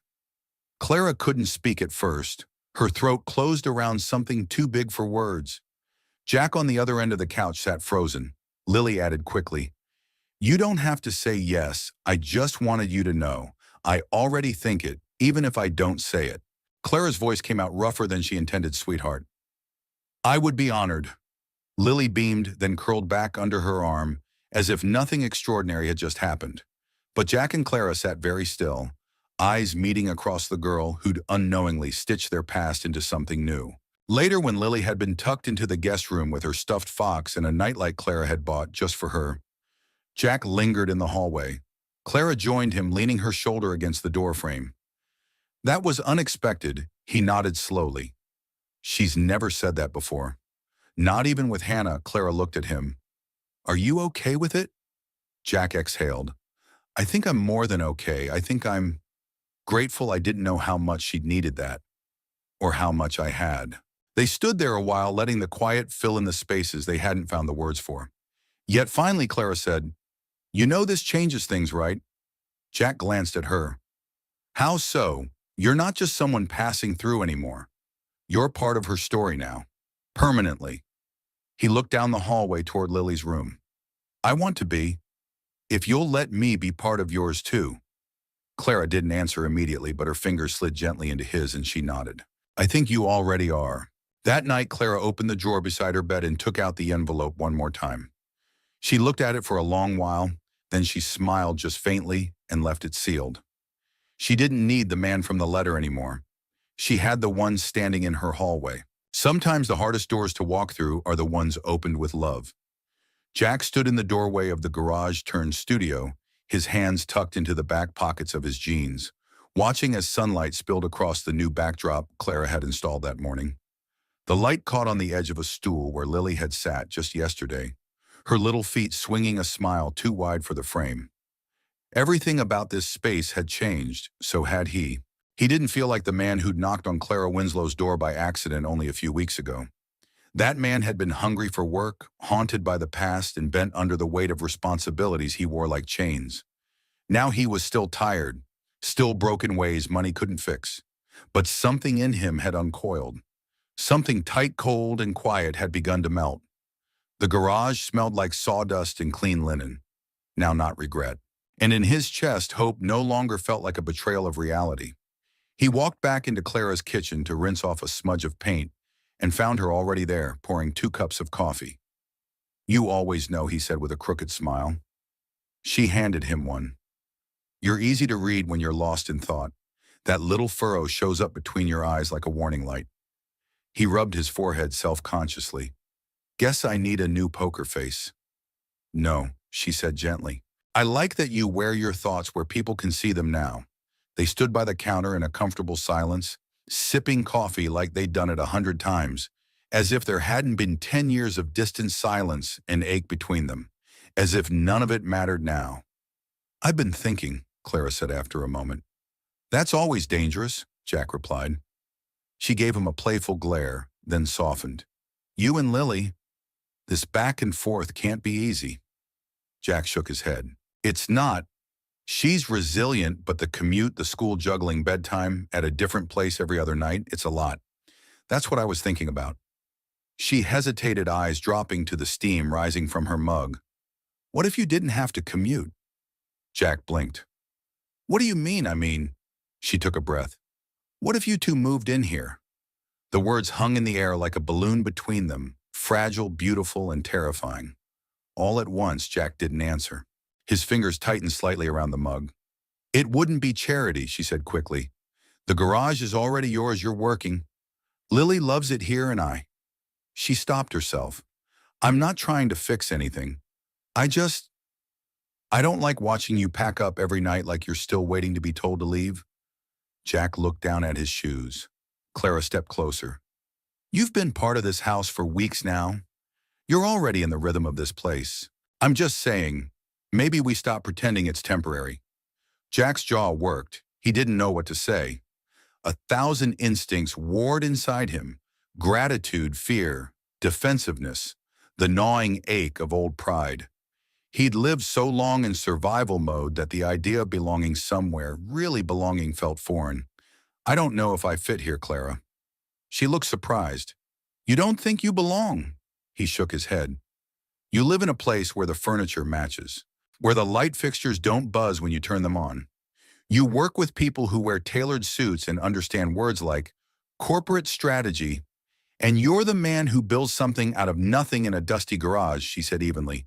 Clara couldn't speak at first. Her throat closed around something too big for words. Jack on the other end of the couch sat frozen. Lily added quickly, "You don't have to say yes. I just wanted you to know. I already think it, even if I don't say it." Clara's voice came out rougher than she intended, "Sweetheart." "I would be honored." Lily beamed, then curled back under her arm, as if nothing extraordinary had just happened. But Jack and Clara sat very still, eyes meeting across the girl who'd unknowingly stitched their past into something new. Later, when Lily had been tucked into the guest room with her stuffed fox and a nightlight Clara had bought just for her, Jack lingered in the hallway. Clara joined him, leaning her shoulder against the doorframe. "That was unexpected," he nodded slowly. "She's never said that before." Not even with Hannah. Clara looked at him. "Are you okay with it?" Jack exhaled. "I think I'm more than okay. I think I'm grateful I didn't know how much she'd needed that. Or how much I had." They stood there a while, letting the quiet fill in the spaces they hadn't found the words for. Yet finally Clara said, "You know this changes things, right?" Jack glanced at her. "How so? You're not just someone passing through anymore. You're part of her story now. Permanently." He looked down the hallway toward Lily's room. "I want to be. If you'll let me be part of yours too." Clara didn't answer immediately, but her fingers slid gently into his and she nodded. "I think you already are." That night, Clara opened the drawer beside her bed and took out the envelope one more time. She looked at it for a long while, then she smiled just faintly and left it sealed. She didn't need the man from the letter anymore. She had the one standing in her hallway. Sometimes the hardest doors to walk through are the ones opened with love. Jack stood in the doorway of the garage-turned-studio, his hands tucked into the back pockets of his jeans, watching as sunlight spilled across the new backdrop Clara had installed that morning. The light caught on the edge of a stool where Lily had sat just yesterday, her little feet swinging a smile too wide for the frame. Everything about this space had changed, so had he. He didn't feel like the man who'd knocked on Clara Winslow's door by accident only a few weeks ago. That man had been hungry for work, haunted by the past, and bent under the weight of responsibilities he wore like chains. Now he was still tired, still broken ways money couldn't fix. But something in him had uncoiled. Something tight, cold, and quiet had begun to melt. The garage smelled like sawdust and clean linen. Now not regret. And in his chest, hope no longer felt like a betrayal of reality. He walked back into Clara's kitchen to rinse off a smudge of paint and found her already there, pouring 2 cups of coffee. "You always know," he said with a crooked smile. She handed him one. "You're easy to read when you're lost in thought. That little furrow shows up between your eyes like a warning light." He rubbed his forehead self-consciously. "Guess I need a new poker face." "No," she said gently. "I like that you wear your thoughts where people can see them now." They stood by the counter in a comfortable silence, sipping coffee like they'd done it 100 times, as if there hadn't been 10 years of distant silence and ache between them, as if none of it mattered now. "I've been thinking," Clara said after a moment. "That's always dangerous," Jack replied. She gave him a playful glare, then softened. "You and Lily, this back and forth can't be easy." Jack shook his head. "It's not. She's resilient, but the commute, the school juggling, bedtime at a different place every other night, it's a lot. That's what I was thinking about." She hesitated, eyes dropping to the steam rising from her mug. What if you didn't have to commute? Jack blinked. What do you mean, I mean? She took a breath. What if you two moved in here? The words hung in the air like a balloon between them, fragile, beautiful, and terrifying. All at once, Jack didn't answer. His fingers tightened slightly around the mug. It wouldn't be charity, she said quickly. The garage is already yours, you're working. Lily loves it here and I. She stopped herself. I'm not trying to fix anything. I don't like watching you pack up every night like you're still waiting to be told to leave. Jack looked down at his shoes. Clara stepped closer. You've been part of this house for weeks now. You're already in the rhythm of this place. I'm just saying, maybe we stop pretending it's temporary. Jack's jaw worked. He didn't know what to say. 1,000 instincts warred inside him. Gratitude, fear, defensiveness, the gnawing ache of old pride. He'd lived so long in survival mode that the idea of belonging somewhere, really belonging, felt foreign. I don't know if I fit here, Clara. She looked surprised. You don't think you belong? He shook his head. You live in a place where the furniture matches, where the light fixtures don't buzz when you turn them on. You work with people who wear tailored suits and understand words like corporate strategy, and you're the man who builds something out of nothing in a dusty garage, she said evenly.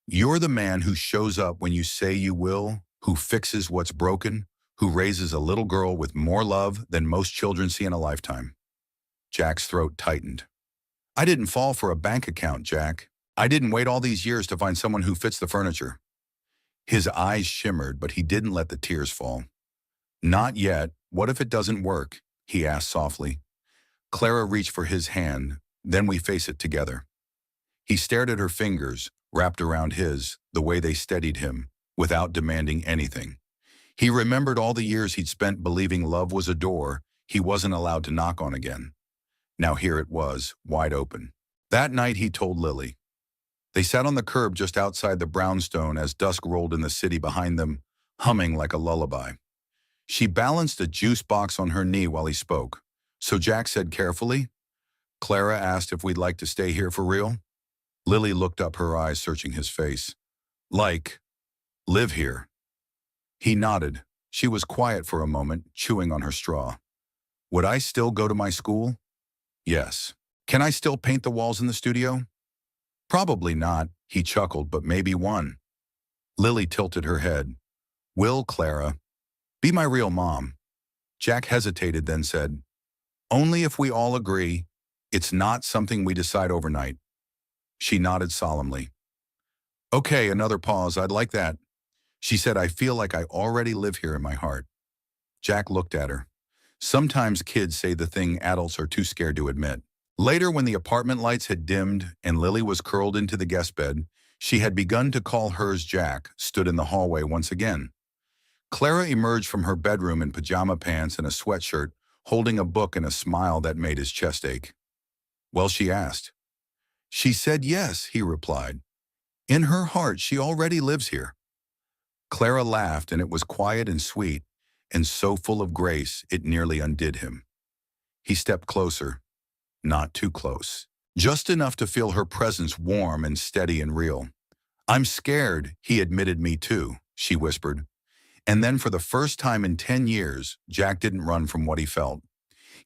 You're the man who shows up when you say you will, who fixes what's broken, who raises a little girl with more love than most children see in a lifetime. Jack's throat tightened. I didn't fall for a bank account, Jack. I didn't wait all these years to find someone who fits the furniture. His eyes shimmered, but he didn't let the tears fall. Not yet. What if it doesn't work? He asked softly. Clara reached for his hand, then we face it together. He stared at her fingers, wrapped around his, the way they steadied him, without demanding anything. He remembered all the years he'd spent believing love was a door he wasn't allowed to knock on again. Now here it was, wide open. That night he told Lily. They sat on the curb just outside the brownstone as dusk rolled in the city behind them, humming like a lullaby. She balanced a juice box on her knee while he spoke. So Jack said carefully, Clara asked if we'd like to stay here for real. Lily looked up, her eyes searching his face. Like, live here. He nodded. She was quiet for a moment, chewing on her straw. Would I still go to my school? Yes. Can I still paint the walls in the studio? Probably not, he chuckled, but maybe one. Lily tilted her head. Will, Clara, be my real mom? Jack hesitated, then said, only if we all agree. It's not something we decide overnight. She nodded solemnly. Okay, another pause, I'd like that. She said, I feel like I already live here in my heart. Jack looked at her. Sometimes kids say the thing adults are too scared to admit. Later, when the apartment lights had dimmed and Lily was curled into the guest bed, she had begun to call hers Jack, stood in the hallway once again. Clara emerged from her bedroom in pajama pants and a sweatshirt, holding a book and a smile that made his chest ache. Well, she asked. She said yes, he replied. In her heart, she already lives here. Clara laughed, and it was quiet and sweet, and so full of grace it nearly undid him. He stepped closer, not too close, just enough to feel her presence warm and steady and real. I'm scared, he admitted. Me too, she whispered. And then for the first time in 10 years, Jack didn't run from what he felt.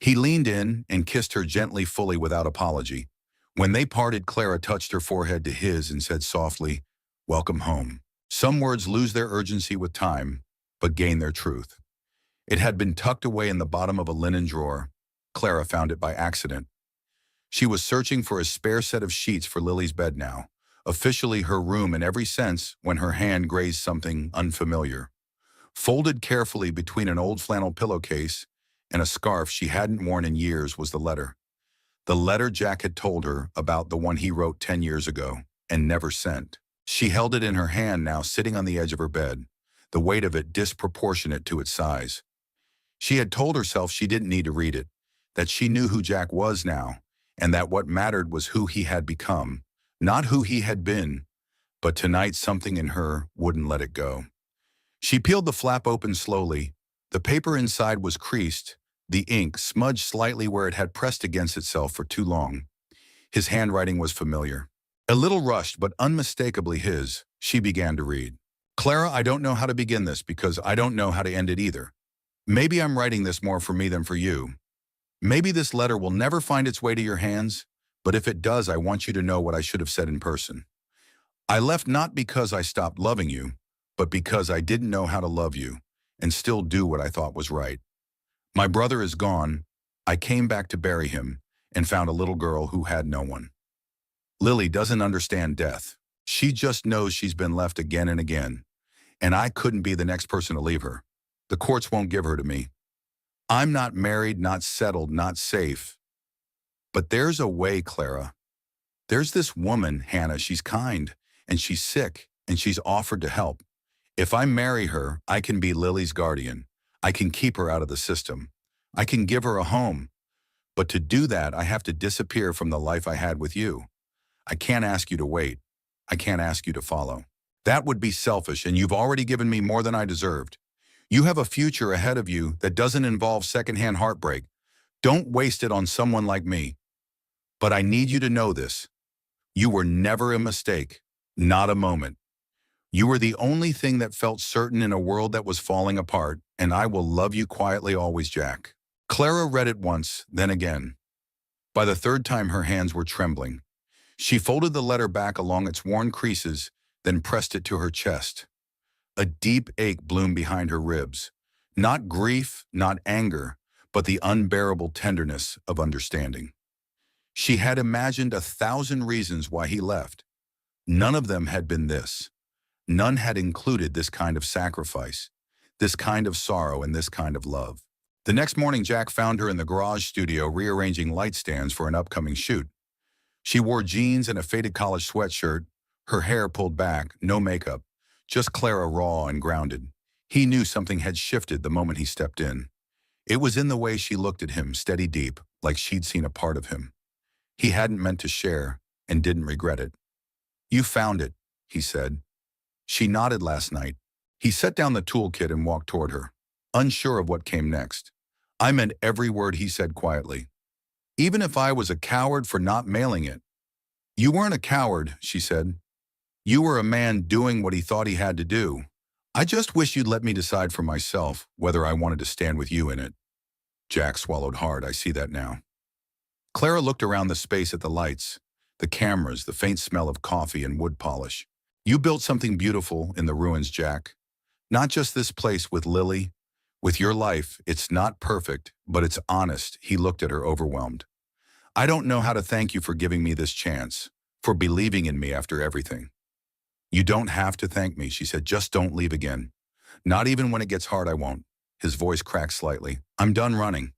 He leaned in and kissed her gently, fully, without apology. When they parted, Clara touched her forehead to his and said softly, welcome home. Some words lose their urgency with time, but gain their truth. It had been tucked away in the bottom of a linen drawer. Clara found it by accident. She was searching for a spare set of sheets for Lily's bed now, officially her room in every sense, when her hand grazed something unfamiliar. Folded carefully between an old flannel pillowcase and a scarf she hadn't worn in years was the letter. The letter Jack had told her about, the one he wrote 10 years ago and never sent. She held it in her hand now, sitting on the edge of her bed, the weight of it disproportionate to its size. She had told herself she didn't need to read it, that she knew who Jack was now, and that what mattered was who he had become, not who he had been. But tonight something in her wouldn't let it go. She peeled the flap open slowly. The paper inside was creased, the ink smudged slightly where it had pressed against itself for too long. His handwriting was familiar. A little rushed, but unmistakably his, she began to read. Clara, I don't know how to begin this because I don't know how to end it either. Maybe I'm writing this more for me than for you. Maybe this letter will never find its way to your hands, but if it does, I want you to know what I should have said in person. I left not because I stopped loving you, but because I didn't know how to love you and still do what I thought was right. My brother is gone. I came back to bury him and found a little girl who had no one. Lily doesn't understand death. She just knows she's been left again and again, and I couldn't be the next person to leave her. The courts won't give her to me. I'm not married, not settled, not safe. But there's a way, Clara. There's this woman, Hannah, she's kind, and she's sick, and she's offered to help. If I marry her, I can be Lily's guardian. I can keep her out of the system. I can give her a home. But to do that, I have to disappear from the life I had with you. I can't ask you to wait. I can't ask you to follow. That would be selfish, and you've already given me more than I deserved. You have a future ahead of you that doesn't involve secondhand heartbreak. Don't waste it on someone like me. But I need you to know this. You were never a mistake, not a moment. You were the only thing that felt certain in a world that was falling apart, and I will love you quietly always, Jack. Clara read it once, then again. By the third time, her hands were trembling. She folded the letter back along its worn creases, then pressed it to her chest. A deep ache bloomed behind her ribs. Not grief, not anger, but the unbearable tenderness of understanding. She had imagined 1,000 reasons why he left. None of them had been this. None had included this kind of sacrifice, this kind of sorrow, and this kind of love. The next morning, Jack found her in the garage studio rearranging light stands for an upcoming shoot. She wore jeans and a faded college sweatshirt, her hair pulled back, no makeup, just Clara raw and grounded. He knew something had shifted the moment he stepped in. It was in the way she looked at him, steady deep, like she'd seen a part of him. He hadn't meant to share and didn't regret it. You found it, he said. She nodded last night. He set down the toolkit and walked toward her, unsure of what came next. I meant every word he said quietly. Even if I was a coward for not mailing it. You weren't a coward, she said. You were a man doing what he thought he had to do. I just wish you'd let me decide for myself whether I wanted to stand with you in it. Jack swallowed hard. I see that now. Clara looked around the space at the lights, the cameras, the faint smell of coffee and wood polish. You built something beautiful in the ruins, Jack. Not just this place with Lily. With your life, it's not perfect, but it's honest. He looked at her overwhelmed. I don't know how to thank you for giving me this chance, for believing in me after everything. You don't have to thank me, she said. Just don't leave again. Not even when it gets hard, I won't. His voice cracked slightly. I'm done running.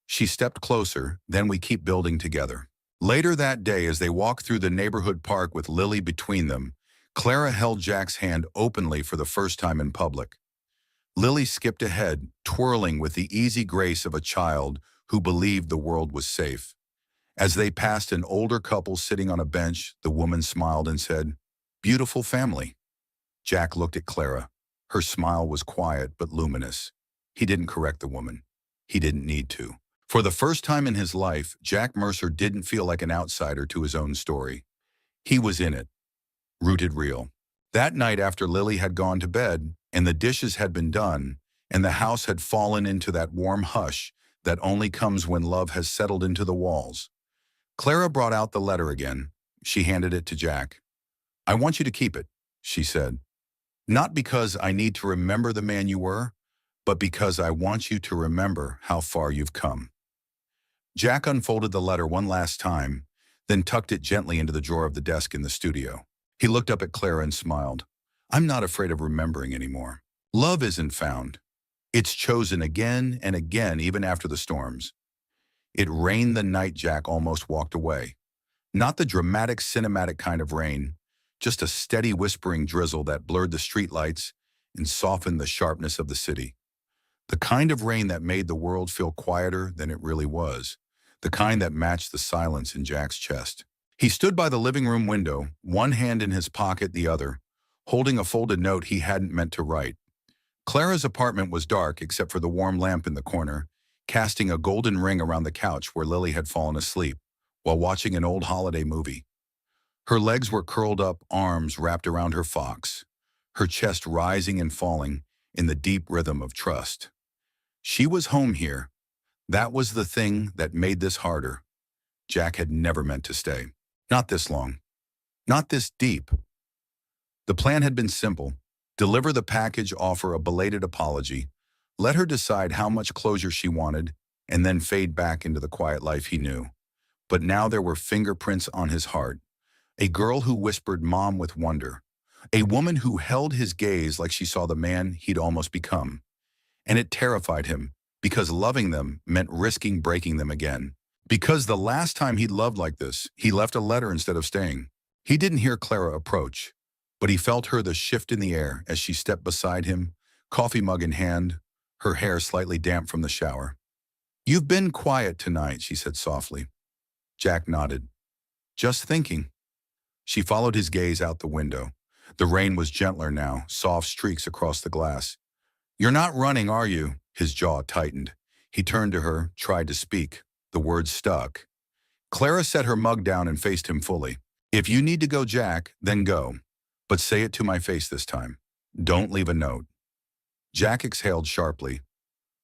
She stepped closer, then we keep building together. Later that day, as they walked through the neighborhood park with Lily between them, Clara held Jack's hand openly for the first time in public. Lily skipped ahead, twirling with the easy grace of a child who believed the world was safe. As they passed an older couple sitting on a bench, the woman smiled and said, "Beautiful family." Jack looked at Clara. Her smile was quiet but luminous. He didn't correct the woman. He didn't need to. For the first time in his life, Jack Mercer didn't feel like an outsider to his own story. He was in it, rooted real. That night after Lily had gone to bed, and the dishes had been done, and the house had fallen into that warm hush that only comes when love has settled into the walls, Clara brought out the letter again. She handed it to Jack. I want you to keep it, she said. Not because I need to remember the man you were, but because I want you to remember how far you've come. Jack unfolded the letter one last time, then tucked it gently into the drawer of the desk in the studio. He looked up at Clara and smiled. I'm not afraid of remembering anymore. Love isn't found. It's chosen again and again, even after the storms. It rained the night Jack almost walked away. Not the dramatic, cinematic kind of rain, just a steady whispering drizzle that blurred the streetlights and softened the sharpness of the city. The kind of rain that made the world feel quieter than it really was. The kind that matched the silence in Jack's chest. He stood by the living room window, one hand in his pocket, the other, holding a folded note he hadn't meant to write. Clara's apartment was dark except for the warm lamp in the corner, casting a golden ring around the couch where Lily had fallen asleep, while watching an old holiday movie. Her legs were curled up, arms wrapped around her fox, her chest rising and falling in the deep rhythm of trust. She was home here. That was the thing that made this harder. Jack had never meant to stay. Not this long. Not this deep. The plan had been simple. Deliver the package, offer a belated apology, let her decide how much closure she wanted, and then fade back into the quiet life he knew. But now there were fingerprints on his heart. A girl who whispered mom with wonder. A woman who held his gaze like she saw the man he'd almost become. And it terrified him, because loving them meant risking breaking them again. Because the last time he'd loved like this, he left a letter instead of staying. He didn't hear Clara approach, but he felt the shift in the air as she stepped beside him, coffee mug in hand, her hair slightly damp from the shower. "You've been quiet tonight," she said softly. Jack nodded. "Just thinking." She followed his gaze out the window. The rain was gentler now, soft streaks across the glass. "You're not running, are you?" His jaw tightened. He turned to her, tried to speak. The words stuck. Clara set her mug down and faced him fully. "If you need to go, Jack, then go. But say it to my face this time. Don't leave a note." Jack exhaled sharply.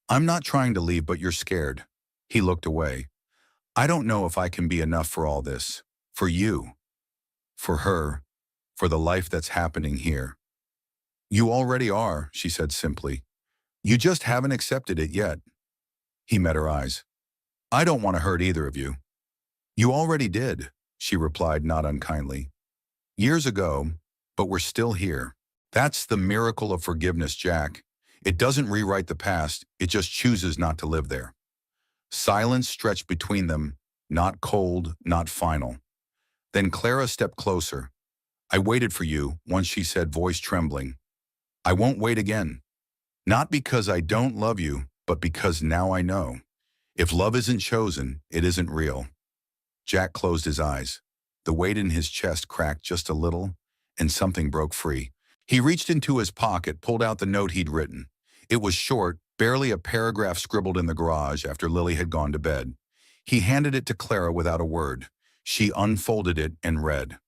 "I'm not trying to leave, but you're scared." He looked away. "I don't know if I can be enough for all this. For you. For her. For the life that's happening here." "You already are," she said simply. "You just haven't accepted it yet." He met her eyes. "I don't want to hurt either of you." "You already did," she replied, not unkindly. "Years ago, but we're still here. That's the miracle of forgiveness, Jack. It doesn't rewrite the past, it just chooses not to live there." Silence stretched between them, not cold, not final. Then Clara stepped closer. "I waited for you," once she said, voice trembling. "I won't wait again. Not because I don't love you, but because now I know. If love isn't chosen, it isn't real." Jack closed his eyes. The weight in his chest cracked just a little, and something broke free. He reached into his pocket, pulled out the note he'd written. It was short, barely a paragraph scribbled in the garage after Lily had gone to bed. He handed it to Clara without a word. She unfolded it and read,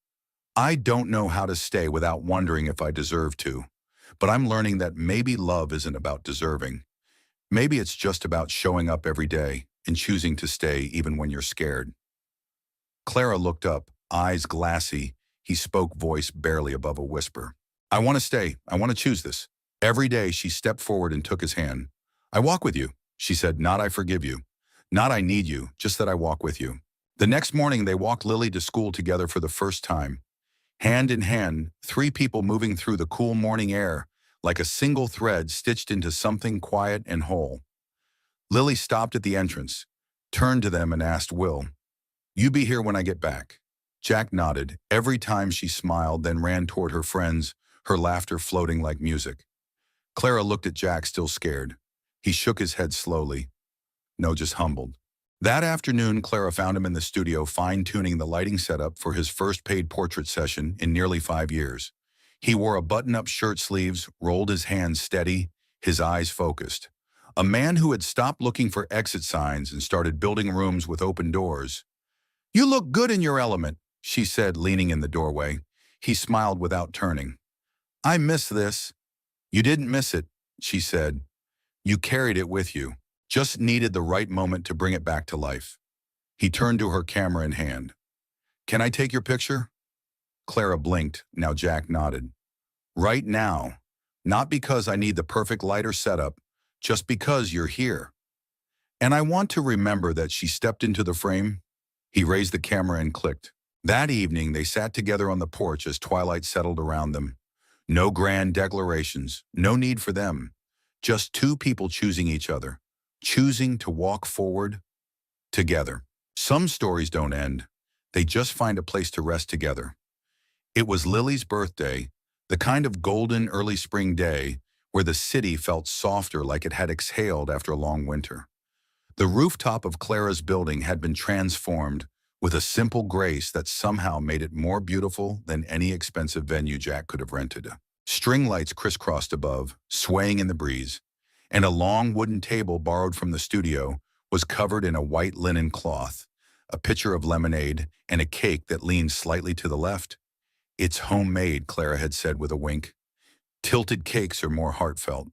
"I don't know how to stay without wondering if I deserve to. But I'm learning that maybe love isn't about deserving. Maybe it's just about showing up every day and choosing to stay even when you're scared." Clara looked up, eyes glassy. He spoke, voice barely above a whisper. "I want to stay. I want to choose this." Every day she stepped forward and took his hand. "I walk with you," she said, "not I forgive you. Not I need you, just that I walk with you." The next morning they walked Lily to school together for the first time. Hand in hand, three people moving through the cool morning air, like a single thread stitched into something quiet and whole. Lily stopped at the entrance, turned to them and asked, "Will you be here when I get back?" Jack nodded. Every time she smiled, then ran toward her friends, her laughter floating like music. Clara looked at Jack, still scared. He shook his head slowly. No, just humbled. That afternoon, Clara found him in the studio fine-tuning the lighting setup for his first paid portrait session in nearly 5 years. He wore a button-up shirt sleeves, rolled his hands steady, his eyes focused. A man who had stopped looking for exit signs and started building rooms with open doors. "You look good in your element," she said, leaning in the doorway. He smiled without turning. "I miss this." "You didn't miss it," she said. "You carried it with you. Just needed the right moment to bring it back to life." He turned to her, camera in hand. "Can I take your picture?" Clara blinked. Now Jack nodded. "Right now. Not because I need the perfect light or setup, just because you're here." "And I want to remember that." She stepped into the frame. He raised the camera and clicked. That evening they sat together on the porch as twilight settled around them. No grand declarations, no need for them. Just two people choosing each other, choosing to walk forward together. Some stories don't end. They just find a place to rest together. It was Lily's birthday, the kind of golden early spring day where the city felt softer, like it had exhaled after a long winter. The rooftop of Clara's building had been transformed with a simple grace that somehow made it more beautiful than any expensive venue Jack could have rented. String lights crisscrossed above, swaying in the breeze, and a long wooden table borrowed from the studio was covered in a white linen cloth, a pitcher of lemonade, and a cake that leaned slightly to the left. "It's homemade," Clara had said with a wink. "Tilted cakes are more heartfelt."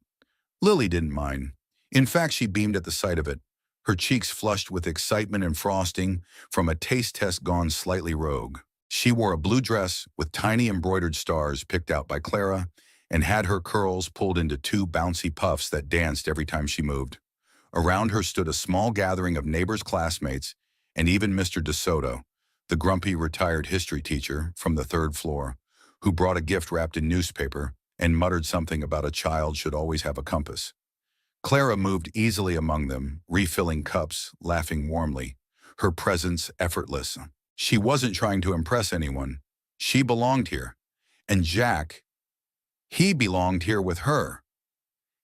Lily didn't mind. In fact, she beamed at the sight of it, her cheeks flushed with excitement and frosting from a taste test gone slightly rogue. She wore a blue dress with tiny embroidered stars picked out by Clara and had her curls pulled into two bouncy puffs that danced every time she moved. Around her stood a small gathering of neighbors' classmates and even Mr. DeSoto, the grumpy retired history teacher from the third floor, who brought a gift wrapped in newspaper and muttered something about a child should always have a compass. Clara moved easily among them, refilling cups, laughing warmly, her presence effortless. She wasn't trying to impress anyone. She belonged here. And Jack, he belonged here with her.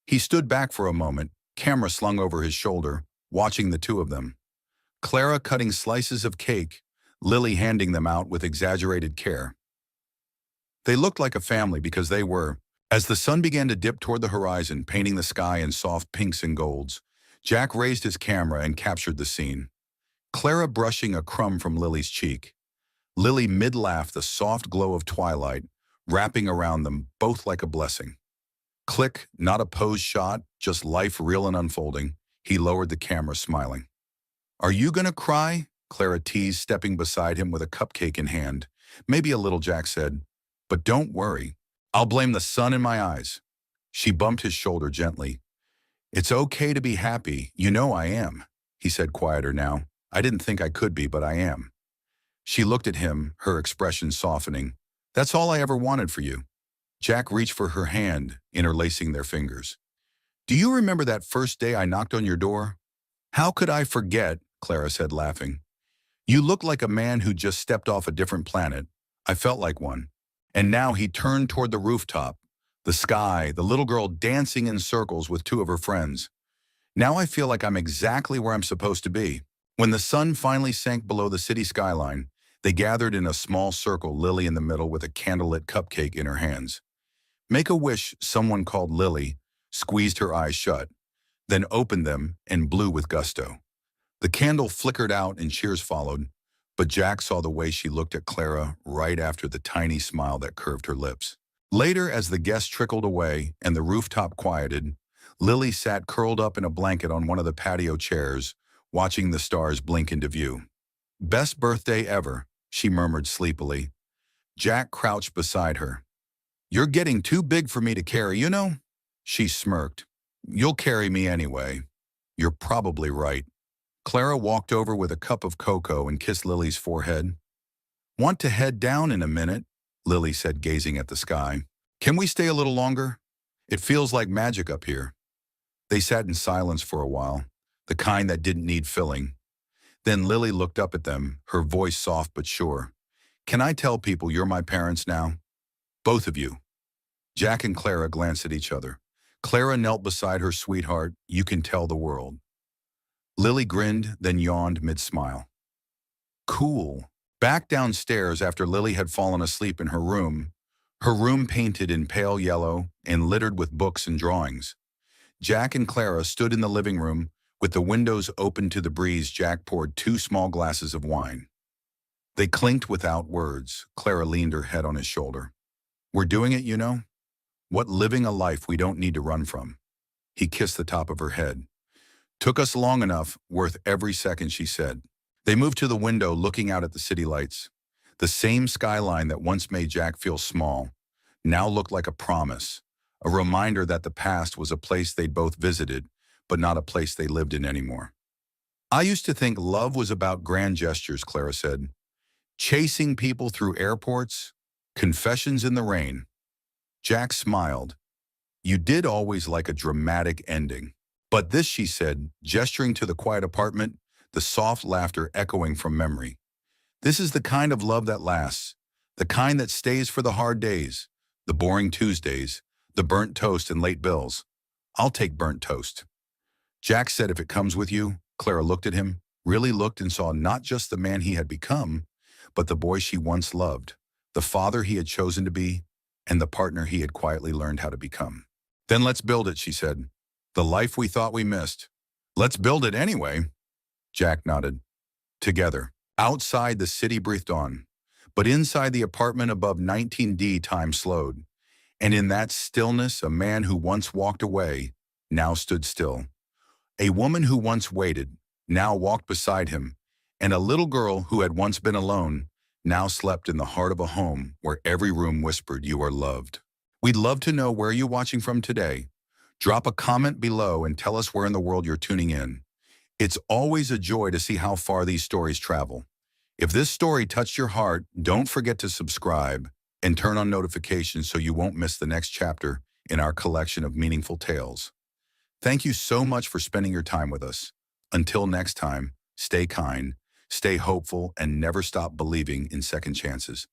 He stood back for a moment, camera slung over his shoulder, watching the two of them. Clara cutting slices of cake, Lily handing them out with exaggerated care. They looked like a family because they were. As the sun began to dip toward the horizon, painting the sky in soft pinks and golds, Jack raised his camera and captured the scene. Clara brushing a crumb from Lily's cheek. Lily mid-laugh, the soft glow of twilight, wrapping around them, both like a blessing. Click, not a pose shot, just life real and unfolding. He lowered the camera, smiling. "Are you gonna cry?" Clara teased, stepping beside him with a cupcake in hand. "Maybe a little," Jack said. "But don't worry. I'll blame the sun in my eyes." She bumped his shoulder gently. "It's okay to be happy. You know I am," he said, quieter now. "I didn't think I could be, but I am." She looked at him, her expression softening. "That's all I ever wanted for you." Jack reached for her hand, interlacing their fingers. "Do you remember that first day I knocked on your door?" "How could I forget?" Clara said, laughing. "You looked like a man who just stepped off a different planet. I felt like one." And now he turned toward the rooftop, the sky, the little girl dancing in circles with two of her friends. "Now I feel like I'm exactly where I'm supposed to be." When the sun finally sank below the city skyline, they gathered in a small circle, Lily in the middle with a candlelit cupcake in her hands. "Make a wish," someone called Lily, squeezed her eyes shut, then opened them and blew with gusto. The candle flickered out and cheers followed, but Jack saw the way she looked at Clara right after the tiny smile that curved her lips. Later, as the guests trickled away and the rooftop quieted, Lily sat curled up in a blanket on one of the patio chairs, watching the stars blink into view. "Best birthday ever," she murmured sleepily. Jack crouched beside her. "You're getting too big for me to carry, you know?" She smirked. "You'll carry me anyway." "You're probably right." Clara walked over with a cup of cocoa and kissed Lily's forehead. "Want to head down in a minute," Lily said, gazing at the sky. "Can we stay a little longer? It feels like magic up here." They sat in silence for a while, the kind that didn't need filling. Then Lily looked up at them, her voice soft but sure. "Can I tell people you're my parents now? Both of you." Jack and Clara glanced at each other. Clara knelt beside her sweetheart. "You can tell the world." Lily grinned, then yawned mid-smile. "Cool." Back downstairs after Lily had fallen asleep in her room painted in pale yellow and littered with books and drawings, Jack and Clara stood in the living room with the windows open to the breeze. Jack poured 2 small glasses of wine. They clinked without words. Clara leaned her head on his shoulder. "We're doing it, you know? What living a life we don't need to run from." He kissed the top of her head. "Took us long enough, worth every second," she said. They moved to the window, looking out at the city lights. The same skyline that once made Jack feel small now looked like a promise, a reminder that the past was a place they'd both visited, but not a place they lived in anymore. "I used to think love was about grand gestures," Clara said. "Chasing people through airports, confessions in the rain." Jack smiled. "You did always like a dramatic ending. But this," she said, gesturing to the quiet apartment, the soft laughter echoing from memory. "This is the kind of love that lasts, the kind that stays for the hard days, the boring Tuesdays, the burnt toast and late bills. I'll take burnt toast." Jack said, "If it comes with you." Clara looked at him, really looked, and saw not just the man he had become, but the boy she once loved, the father he had chosen to be, and the partner he had quietly learned how to become. "Then let's build it," she said. "The life we thought we missed. Let's build it anyway." Jack nodded. "Together." Outside, the city breathed on. But inside the apartment above 19D, time slowed. And in that stillness, a man who once walked away now stood still. A woman who once waited now walked beside him. And a little girl who had once been alone now slept in the heart of a home where every room whispered, "You are loved." We'd love to know where you're watching from today. Drop a comment below and tell us where in the world you're tuning in. It's always a joy to see how far these stories travel. If this story touched your heart, don't forget to subscribe and turn on notifications so you won't miss the next chapter in our collection of meaningful tales. Thank you so much for spending your time with us. Until next time, stay kind, stay hopeful, and never stop believing in second chances.